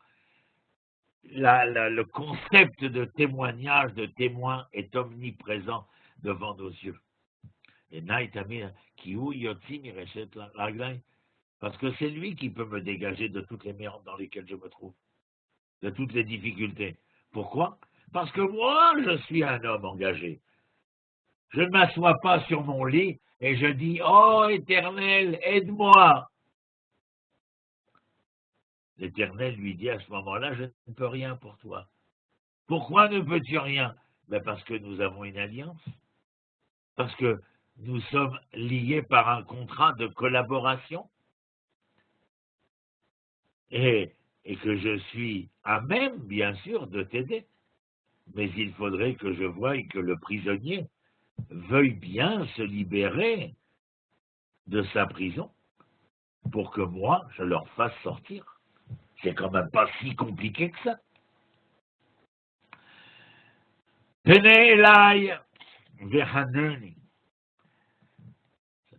Speaker 1: le concept de témoignage, de témoin est omniprésent devant nos yeux. Et parce que c'est lui qui peut me dégager de toutes les merdes dans lesquelles je me trouve, de toutes les difficultés. Pourquoi? Parce que moi, je suis un homme engagé. Je ne m'assois pas sur mon lit et je dis « Oh, Éternel, aide-moi !» L'Éternel lui dit à ce moment-là « Je ne peux rien pour toi. » Pourquoi ne peux-tu rien? Ben parce que nous avons une alliance. parce que nous sommes liés par un contrat de collaboration et que je suis à même, bien sûr, de t'aider. Mais il faudrait que je voie que le prisonnier veuille bien se libérer de sa prison pour que moi, je leur fasse sortir. C'est quand même pas si compliqué que ça. Penei Elai vehaneni.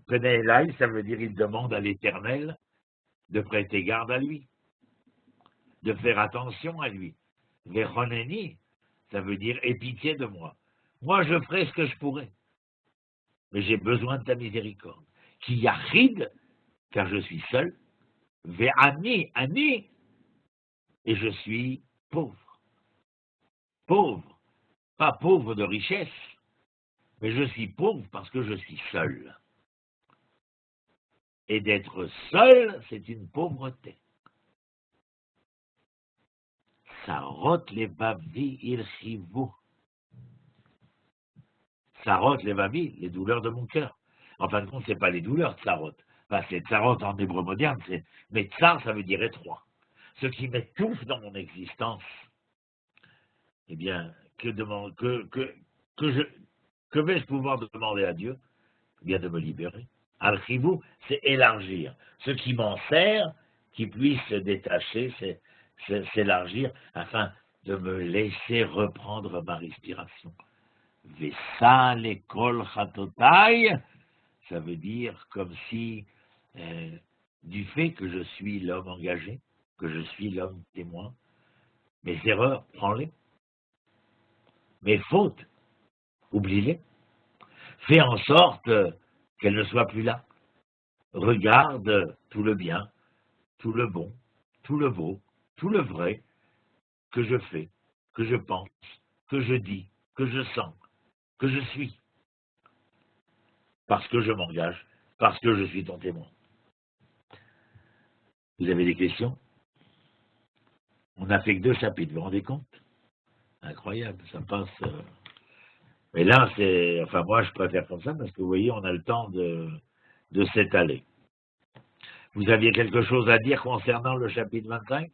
Speaker 1: Penei Elai, ça veut dire il demande à l'Éternel de prêter garde à lui, de faire attention à lui. Vehaneni, ça veut dire aie pitié de moi. Moi, je ferai ce que je pourrai, mais j'ai besoin de ta miséricorde. Qui yachid, car je suis seul. Ve'ani, ani, et je suis pauvre. Pauvre, pas pauvre de richesse, mais je suis pauvre parce que je suis seul. Et d'être seul, c'est une pauvreté. Sarot levavi irchivu. Sarot levavi, les douleurs de mon cœur. En fin de compte, ce n'est pas les douleurs de Sarot. Enfin, c'est Sarot en hébreu moderne, mais Tsar, ça veut dire étroit. Ce qui m'étouffe dans mon existence, eh bien, que vais-je pouvoir demander à Dieu? Eh bien, de me libérer. Al-Chibou, c'est élargir. Ce qui m'en sert, qui puisse se détacher, c'est s'élargir afin de me laisser reprendre ma respiration. Vessa l'école chatotai, ça veut dire comme si, du fait que je suis l'homme engagé, que je suis l'homme témoin, mes erreurs, prends-les. Mes fautes, oublie-les. Fais en sorte qu'elles ne soient plus là. Regarde tout le bien, tout le bon, tout le beau, tout le vrai que je fais, que je pense, que je dis, que je sens, que je suis. Parce que je m'engage, parce que je suis ton témoin. Vous avez des questions? On n'a fait que 2 chapitres, vous vous rendez compte? Incroyable, ça passe. Mais là, enfin moi je préfère comme ça parce que vous voyez, on a le temps de s'étaler. Vous aviez quelque chose à dire concernant le chapitre 25?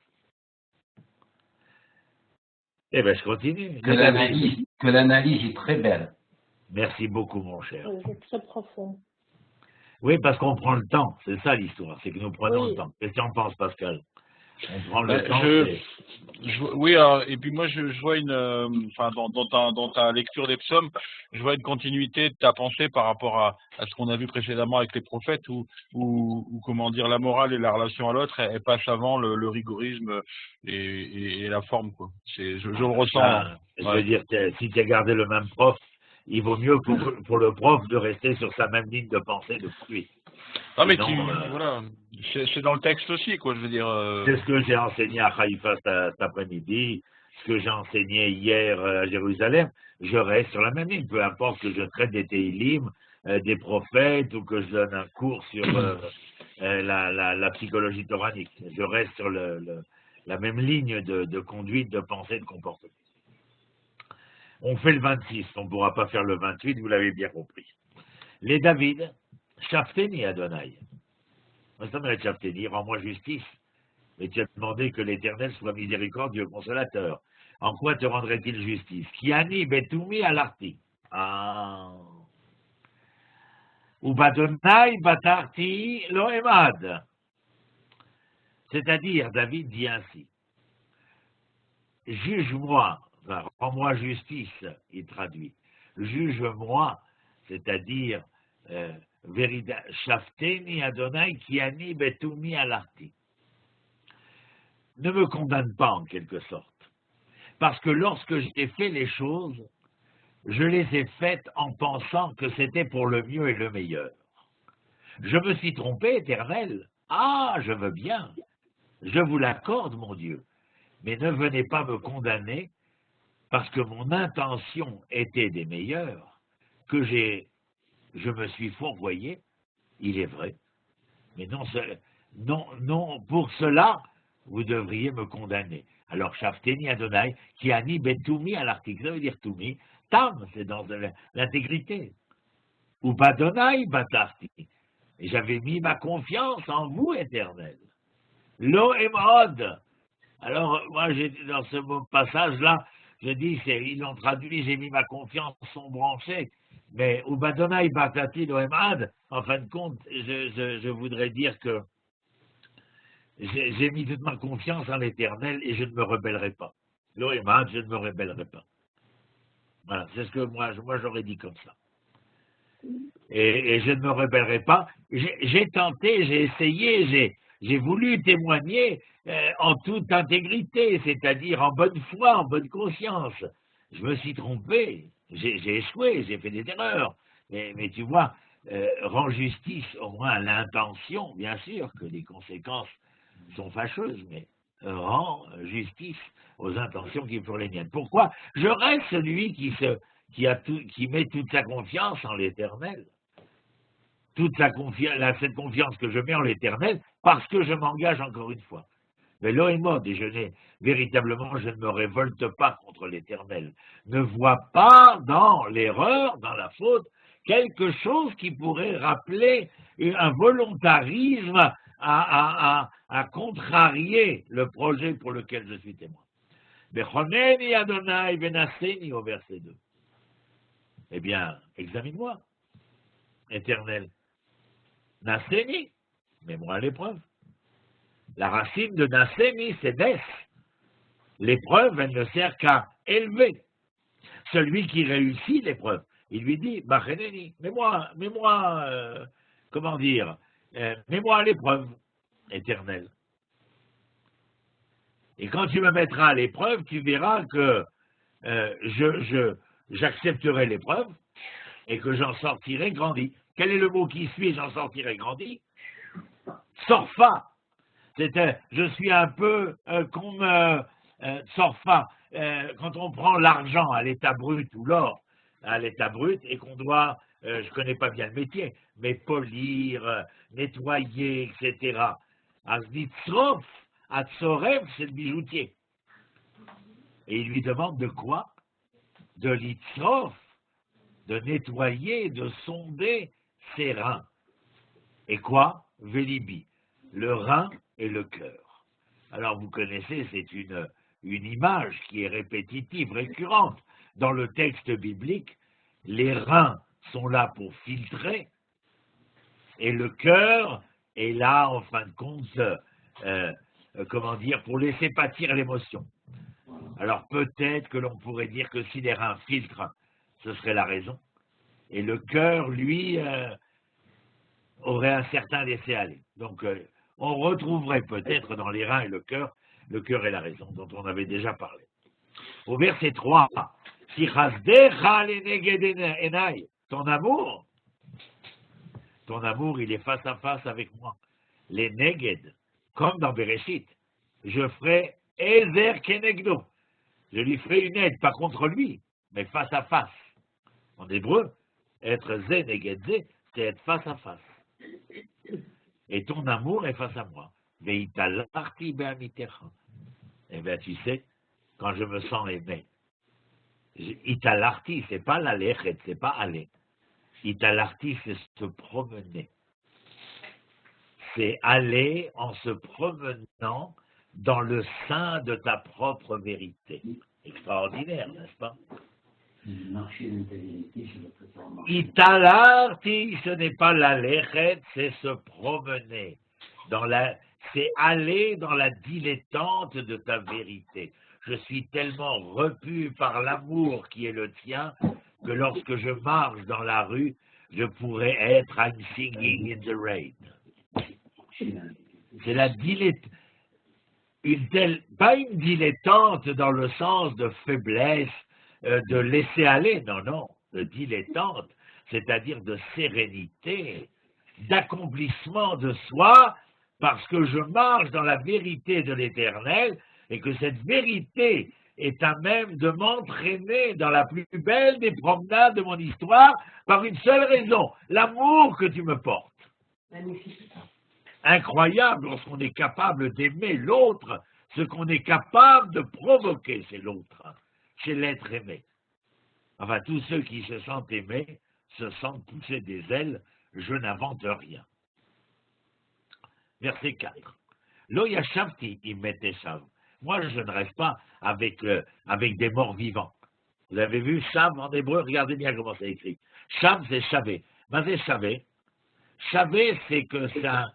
Speaker 1: Eh bien, je continue.
Speaker 3: Que l'analyse est très belle.
Speaker 1: Merci beaucoup, mon cher.
Speaker 4: C'est très profond.
Speaker 1: Oui, parce qu'on prend le temps, c'est ça l'histoire, c'est que nous prenons le temps. Qu'est-ce que tu en penses, Pascal? On prend le temps.
Speaker 2: Oui, alors, et puis moi je vois enfin dans ta lecture des psaumes, je vois une continuité de ta pensée par rapport à ce qu'on a vu précédemment avec les prophètes, où comment dire, la morale et la relation à l'autre, elle passe avant le rigorisme et la forme, quoi. Je le ressens.
Speaker 1: Je veux dire, si tu as gardé le même prof, il vaut mieux pour le prof de rester sur sa même ligne de pensée depuis lui.
Speaker 2: Non, mais voilà, c'est dans le texte aussi, quoi, je veux dire.
Speaker 1: C'est ce que j'ai enseigné à Haïfa cet après-midi, ce que j'ai enseigné hier à Jérusalem. Je reste sur la même ligne, peu importe que je traite des Téhilim, des prophètes, ou que je donne un cours sur la psychologie toranique. Je reste sur la même ligne de conduite, de pensée, de comportement. On fait le 26, on ne pourra pas faire le 28, vous l'avez bien compris. Les David, Shafteni Adonai. Shafteni, rends-moi justice. Mais tu as demandé que l'Éternel soit miséricordieux, consolateur. En quoi te rendrait-il justice? Kiani Betoumi Alarti. Ah. Ou Badonai Batarti Loemad. C'est-à-dire, David dit ainsi. Juge-moi. Enfin, rends-moi justice, il traduit. Juge-moi, c'est-à-dire, Shafteni Adonai Kiani Betoumi Alarti. Ne me condamne pas en quelque sorte. Parce que lorsque j'ai fait les choses, je les ai faites en pensant que c'était pour le mieux et le meilleur. Je me suis trompé, Éternel. Ah, je veux bien. Je vous l'accorde, mon Dieu. Mais ne venez pas me condamner parce que mon intention était des meilleures, que je me suis fourvoyé, il est vrai. Mais non, pour cela, vous devriez me condamner. Alors, Shafteni Adonai, qui ani betoumi à l'article, ça veut dire toumi, tam, c'est dans l'intégrité. Ou Badonai Batarti. Et j'avais mis ma confiance en vous, Éternel. Lo Emod. Alors, moi, dans ce passage-là, je dis, ils l'ont traduit, j'ai mis ma confiance, sont branchés. Mais ou Badonai Batati Lo Emad, en fin de compte, je voudrais dire que j'ai mis toute ma confiance en l'Éternel et je ne me rebellerai pas. Lo Emad, je ne me rebellerai pas. Voilà, c'est ce que moi j'aurais dit comme ça. Et je ne me rebellerai pas. J'ai tenté, j'ai essayé, j'ai voulu témoigner en toute intégrité, c'est-à-dire en bonne foi, en bonne conscience. Je me suis trompé, j'ai échoué, j'ai fait des erreurs. Mais tu vois, rends justice au moins à l'intention, bien sûr que les conséquences sont fâcheuses, mais rends justice aux intentions qui furent les miennes. Pourquoi? Je reste celui qui met toute sa confiance en l'Éternel. Cette confiance que je mets en l'Éternel, parce que je m'engage encore une fois. Mais l'Ohémod, et je ne me révolte pas contre l'Éternel, ne vois pas dans l'erreur, dans la faute, quelque chose qui pourrait rappeler un volontarisme à contrarier le projet pour lequel je suis témoin. Bechoneni Adonai Benaseni au verset 2. Eh bien, examine-moi, Éternel. Naseni, mets-moi à l'épreuve. La racine de Naseni, c'est Nes. L'épreuve, elle ne sert qu'à élever. Celui qui réussit l'épreuve, il lui dit, Bacheneni, mets-moi à l'épreuve, Éternel. Et quand tu me mettras à l'épreuve, tu verras que j'accepterai l'épreuve et que j'en sortirai grandi. Quel est le mot qui suit, j'en sortirai grandi? Sorfa. Je suis un peu comme sorfa. Quand on prend l'argent à l'état brut ou l'or à l'état brut et qu'on doit, je ne connais pas bien le métier, mais polir, nettoyer, etc. Asditzrof, Atsoref, c'est le bijoutier. Et il lui demande de quoi? De l'itzrof, de nettoyer, de sonder ses reins. Et quoi? Vélibi, le rein et le cœur. Alors vous connaissez, c'est une image qui est répétitive, récurrente. Dans le texte biblique, les reins sont là pour filtrer et le cœur est là, en fin de compte, pour laisser pâtir l'émotion. Alors peut-être que l'on pourrait dire que si les reins filtrent, ce serait la raison. Et le cœur, lui, aurait un certain laisser-aller. Donc, on retrouverait peut-être dans les reins et le cœur est la raison, dont on avait déjà parlé. Au verset 3, ton amour, il est face à face avec moi. Les neged, comme dans Bereshit, je ferai ezer kenegdo. Je lui ferai une aide, pas contre lui, mais face à face. En hébreu, être zé neged zé, c'est être face à face. Et ton amour est face à moi. Veitalarti be'amitecha. Eh bien, tu sais, quand je me sens aimé, italarti, c'est pas l'alechet, c'est pas aller. Italarti, c'est se promener. C'est aller en se promenant dans le sein de ta propre vérité. Extraordinaire, n'est-ce pas? Italarti, ce n'est pas l'alechet, c'est se promener. C'est aller dans la dilettante de ta vérité. Je suis tellement repu par l'amour qui est le tien que lorsque je marche dans la rue, je pourrais être I'm singing in the rain. C'est la dilettante, pas une dilettante dans le sens de faiblesse, de laisser aller, non, de dilettante, c'est-à-dire de sérénité, d'accomplissement de soi, parce que je marche dans la vérité de l'Éternel, et que cette vérité est à même de m'entraîner dans la plus belle des promenades de mon histoire, par une seule raison, l'amour que tu me portes.
Speaker 4: Magnifique.
Speaker 1: Incroyable lorsqu'on est capable d'aimer l'autre, ce qu'on est capable de provoquer chez l'autre, chez l'être aimé. Enfin, tous ceux qui se sentent aimés se sentent pousser des ailes, je n'invente rien. Verset 4. Lo yashavti im meteshav. Moi, je ne reste pas avec des morts vivants. Vous avez vu Shav en hébreu? Regardez bien comment c'est écrit. Shav, c'est Shavé. Mais c'est Shavé. Shavé, c'est que ça,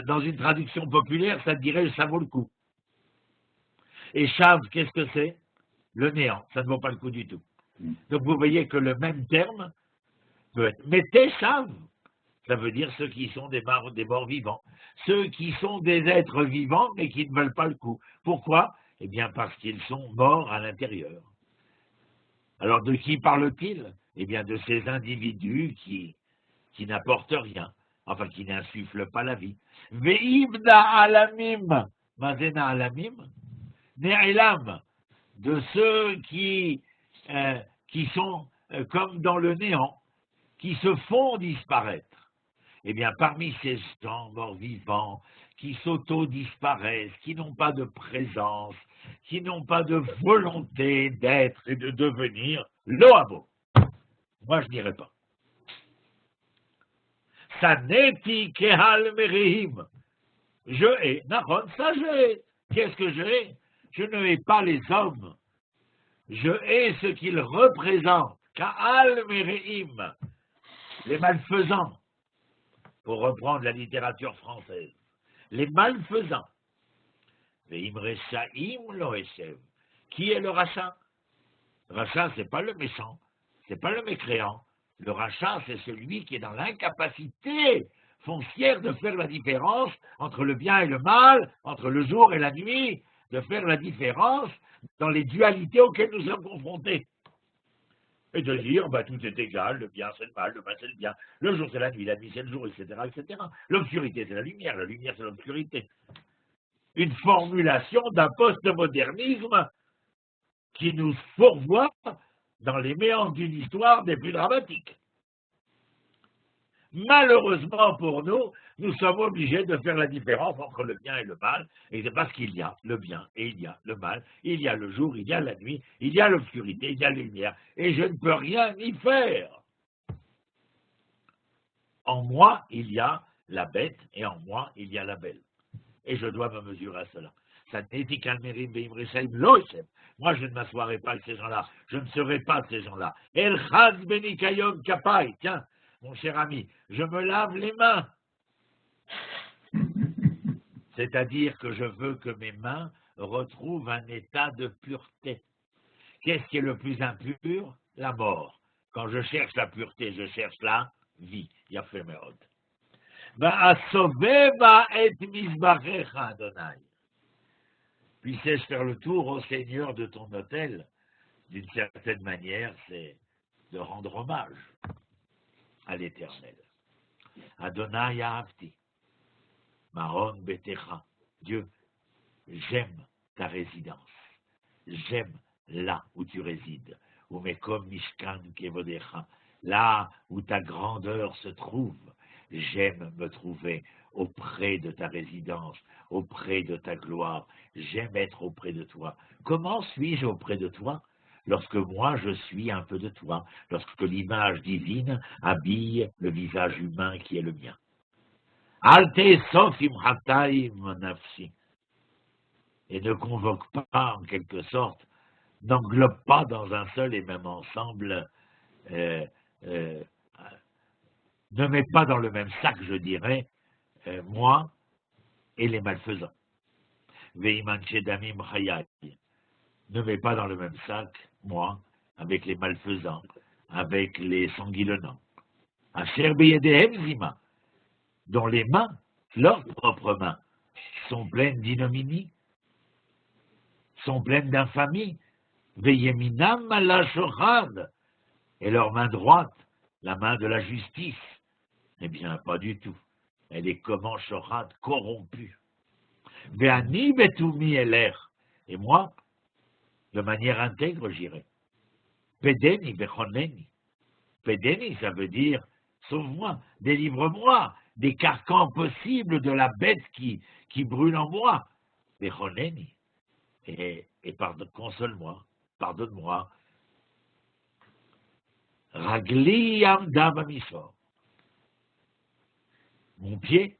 Speaker 1: dans une traduction populaire, ça dirait ça vaut le coup. Et Shav, qu'est-ce que c'est? Le néant. Ça ne vaut pas le coup du tout. Donc vous voyez que le même terme peut être Meteshav. Ça veut dire ceux qui sont des morts vivants. Ceux qui sont des êtres vivants, mais qui ne veulent pas le coup. Pourquoi? Eh bien, parce qu'ils sont morts à l'intérieur. Alors, de qui parle-t-il? Eh bien, de ces individus qui n'apportent rien, enfin, qui n'insufflent pas la vie. Ve'ibna alamim, mazena alamim, ne'elam, de ceux qui sont comme dans le néant, qui se font disparaître. Eh bien, parmi ces gens morts-vivants qui s'auto-disparaissent, qui n'ont pas de présence, qui n'ont pas de volonté d'être et de devenir, loabo. Moi, je n'irai pas. Saneti kehal merihim. Je hais. Nahon, ça je hais. Qu'est-ce que je hais? Je ne hais pas les hommes. Je hais ce qu'ils représentent. Kahal merihim. Les malfaisants. Pour reprendre la littérature française, les malfaisants. Qui est le rachat? Le rachat, ce n'est pas le méchant, ce n'est pas le mécréant. Le rachat, c'est celui qui est dans l'incapacité foncière de faire la différence entre le bien et le mal, entre le jour et la nuit, de faire la différence dans les dualités auxquelles nous sommes confrontés. Et de dire, tout est égal, le bien c'est le mal c'est le bien, le jour c'est la nuit c'est le jour, etc., etc. L'obscurité c'est la lumière c'est l'obscurité. Une formulation d'un postmodernisme qui nous fourvoie dans les méandres d'une histoire des plus dramatiques. Malheureusement pour nous, nous sommes obligés de faire la différence entre le bien et le mal, et c'est parce qu'il y a le bien et il y a le mal, il y a le jour, il y a la nuit, il y a l'obscurité, il y a la lumière, et je ne peux rien y faire. En moi, il y a la bête, et en moi, il y a la belle. Et je dois me mesurer à cela. Moi, je ne m'assoirai pas avec ces gens-là, je ne serai pas ces gens-là. El Chaz Benikayom Kapai, tiens, mon cher ami, je me lave les mains. C'est-à-dire que je veux que mes mains retrouvent un état de pureté. Qu'est-ce qui est le plus impur? La mort. Quand je cherche la pureté, je cherche la vie. Yafemeod. Puissais-je faire le tour au Seigneur de ton autel? D'une certaine manière, c'est de rendre hommage à l'Éternel. Adonai Ahavti, Maron Betecha. Dieu, j'aime ta résidence. J'aime là où tu résides. Umekom Mishkan Kevodecha. Là où ta grandeur se trouve. J'aime me trouver auprès de ta résidence, auprès de ta gloire. J'aime être auprès de toi. Comment suis-je auprès de toi? Lorsque moi je suis un peu de toi, lorsque l'image divine habille le visage humain qui est le mien. Alte sofim hataim nafsi. Et ne convoque pas, en quelque sorte, n'englobe pas dans un seul et même ensemble, ne mets pas dans le même sac, je dirais, moi et les malfaisants. Veimanche damim chayai. Ne mets pas dans le même sac, moi, avec les malfaisants, avec les sanguillonnants. Asher beyedehem zima, dont les mains, leurs propres mains, sont pleines d'ignominie, sont pleines d'infamie. Veyeminam ala shochad, et leur main droite, la main de la justice, eh bien, pas du tout. Elle est comme en shochad, corrompue. Ve'ani betumi eler, et moi, de manière intègre, j'irai. Pedeni bechoneni. Pedeni, ça veut dire, sauve-moi, délivre-moi des carcans possibles de la bête qui brûle en moi. Bechoneni. Et console-moi, pardonne-moi. Ragli Amda Bamisor. Mon pied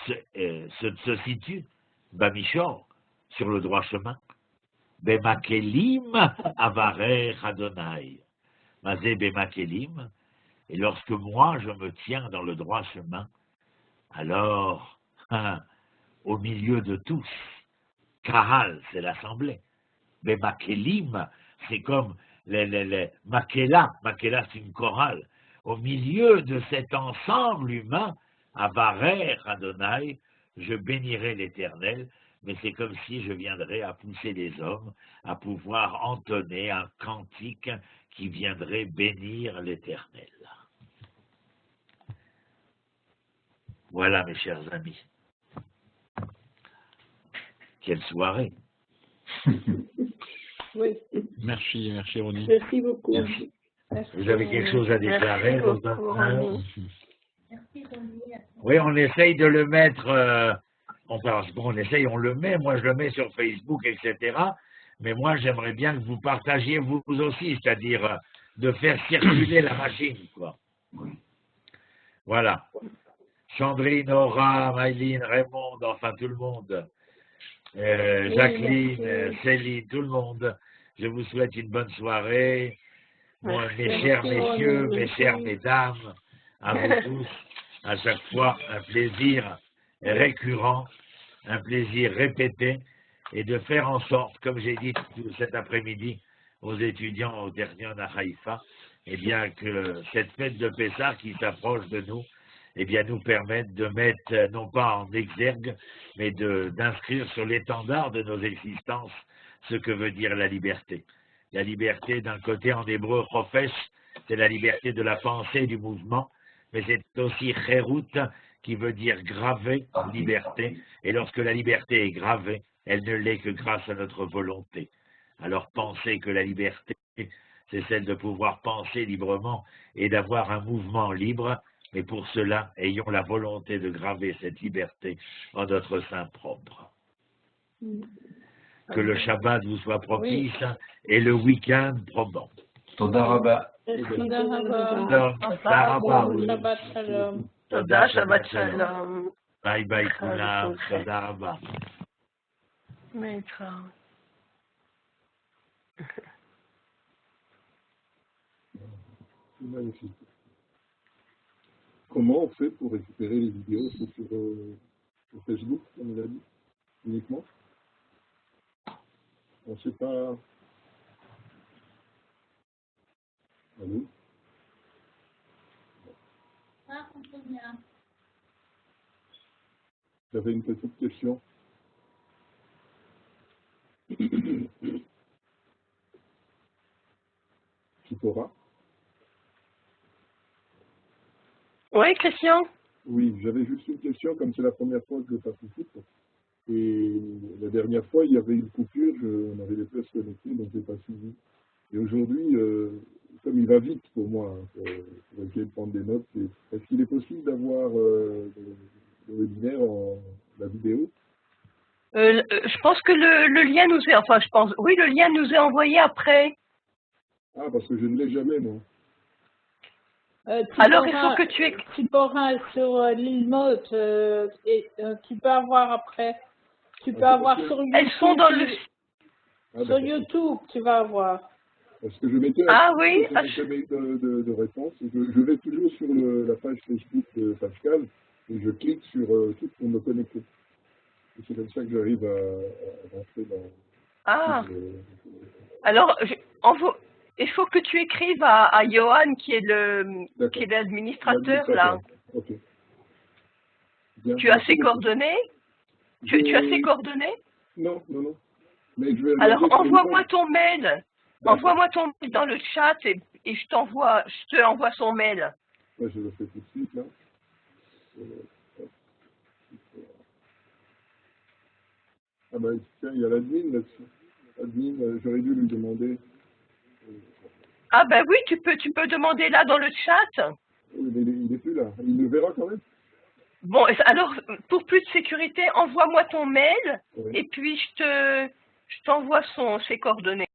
Speaker 1: se situe, Bamishor, sur le droit chemin. Bemakelim Avarer Adonai. Mazé Bemakelim. Et lorsque moi, je me tiens dans le droit chemin, alors, au milieu de tous, Kahal, c'est l'assemblée. Bemakelim, c'est comme les Makela. Makela, c'est une chorale. Au milieu de cet ensemble humain, Avarer Adonai, je bénirai l'Éternel, mais c'est comme si je viendrais à pousser les hommes à pouvoir entonner un cantique qui viendrait bénir l'Éternel. Voilà, mes chers amis. Quelle soirée.
Speaker 4: Oui,
Speaker 2: Merci, Ronnie.
Speaker 4: merci beaucoup.
Speaker 1: Merci.
Speaker 4: Merci.
Speaker 1: Vous avez quelque chose à déclarer?
Speaker 4: Merci beaucoup, Ronnie.
Speaker 1: Oui, on essaye de le mettre, on essaye, on le met, moi je le mets sur Facebook, etc. Mais moi j'aimerais bien que vous partagiez vous aussi, c'est-à-dire de faire circuler la machine, quoi. Voilà. Chandrine, Aura, Maïline, Raymond, enfin tout le monde, Jacqueline,
Speaker 4: merci.
Speaker 1: Céline, tout le monde, je vous souhaite une bonne soirée. Moi, mes
Speaker 4: Merci,
Speaker 1: chers messieurs,
Speaker 4: Ronnie.
Speaker 1: mes chères mesdames, à vous tous, à chaque fois, un plaisir récurrent, un plaisir répété, et de faire en sorte, comme j'ai dit cet après-midi aux étudiants au Ternion à Haïfa, eh bien que cette fête de Pessah qui s'approche de nous, eh bien nous permette de mettre, non pas en exergue, mais d'inscrire sur l'étendard de nos existences ce que veut dire la liberté. La liberté, d'un côté, en hébreu, chofesh, c'est la liberté de la pensée et du mouvement, mais c'est aussi cherut, qui veut dire gravé, liberté. Et lorsque la liberté est gravée, elle ne l'est que grâce à notre volonté. Alors pensez que la liberté, c'est celle de pouvoir penser librement et d'avoir un mouvement libre, mais pour cela, ayons la volonté de graver cette liberté en notre sein propre. Que le Shabbat vous soit propice et le week-end probant.
Speaker 3: Toda Rabba.
Speaker 4: Toda Rabba.
Speaker 1: Toda Rabba.
Speaker 4: Shabbat Shalom.
Speaker 1: Toda, Shabbat Shalom. Bye bye Kulam. Toda Rabba.
Speaker 5: C'est magnifique. Comment on fait pour récupérer les vidéos? C'est sur Facebook, comme il a dit, uniquement? On ne sait pas. Allô? J'avais une petite question. Chipora?
Speaker 6: Oui, Christian?
Speaker 5: Oui, j'avais juste une question, comme c'est la première fois que je participe. Et la dernière fois, il y avait une coupure, on avait les pièces connectées, donc je n'ai pas suivi. Et aujourd'hui, comme il va vite pour moi, pour essayer de prendre des notes, est-ce qu'il est possible d'avoir le webinaire en la vidéo?
Speaker 6: Je pense que le lien nous est, enfin je pense, oui, le lien nous est envoyé après.
Speaker 5: Ah, parce que je ne l'ai jamais, moi.
Speaker 6: Alors il faut que
Speaker 4: tu pourras sur l'île Motte et tu peux avoir après. Tu peux avoir sur YouTube.
Speaker 6: Elles sont dans le...
Speaker 4: Sur YouTube, tu vas avoir.
Speaker 5: Parce que je mettais de réponse. Je vais toujours sur la page Facebook de Pascal et je clique sur tout pour me connecter. Et c'est comme ça que j'arrive à rentrer dans...
Speaker 6: Ah, alors il faut que tu écrives à Johan qui est l'administrateur là.
Speaker 5: Ok. Bien.
Speaker 6: Tu as ses coordonnées? Tu as ses coordonnées?
Speaker 5: Non. Mais je vais
Speaker 6: alors envoie-moi ton mail. Envoie-moi ton mail dans le chat et je te envoie son mail.
Speaker 5: Ouais, je le fais tout de suite là. Ah ben tiens, il y a l'admin là-dessus. Admin, j'aurais dû lui demander.
Speaker 6: Ah ben oui, tu peux demander là dans le chat.
Speaker 5: Oui, mais il n'est plus là. Il le verra quand même.
Speaker 6: Bon, alors pour plus de sécurité, envoie-moi ton mail et puis je t'envoie ses coordonnées.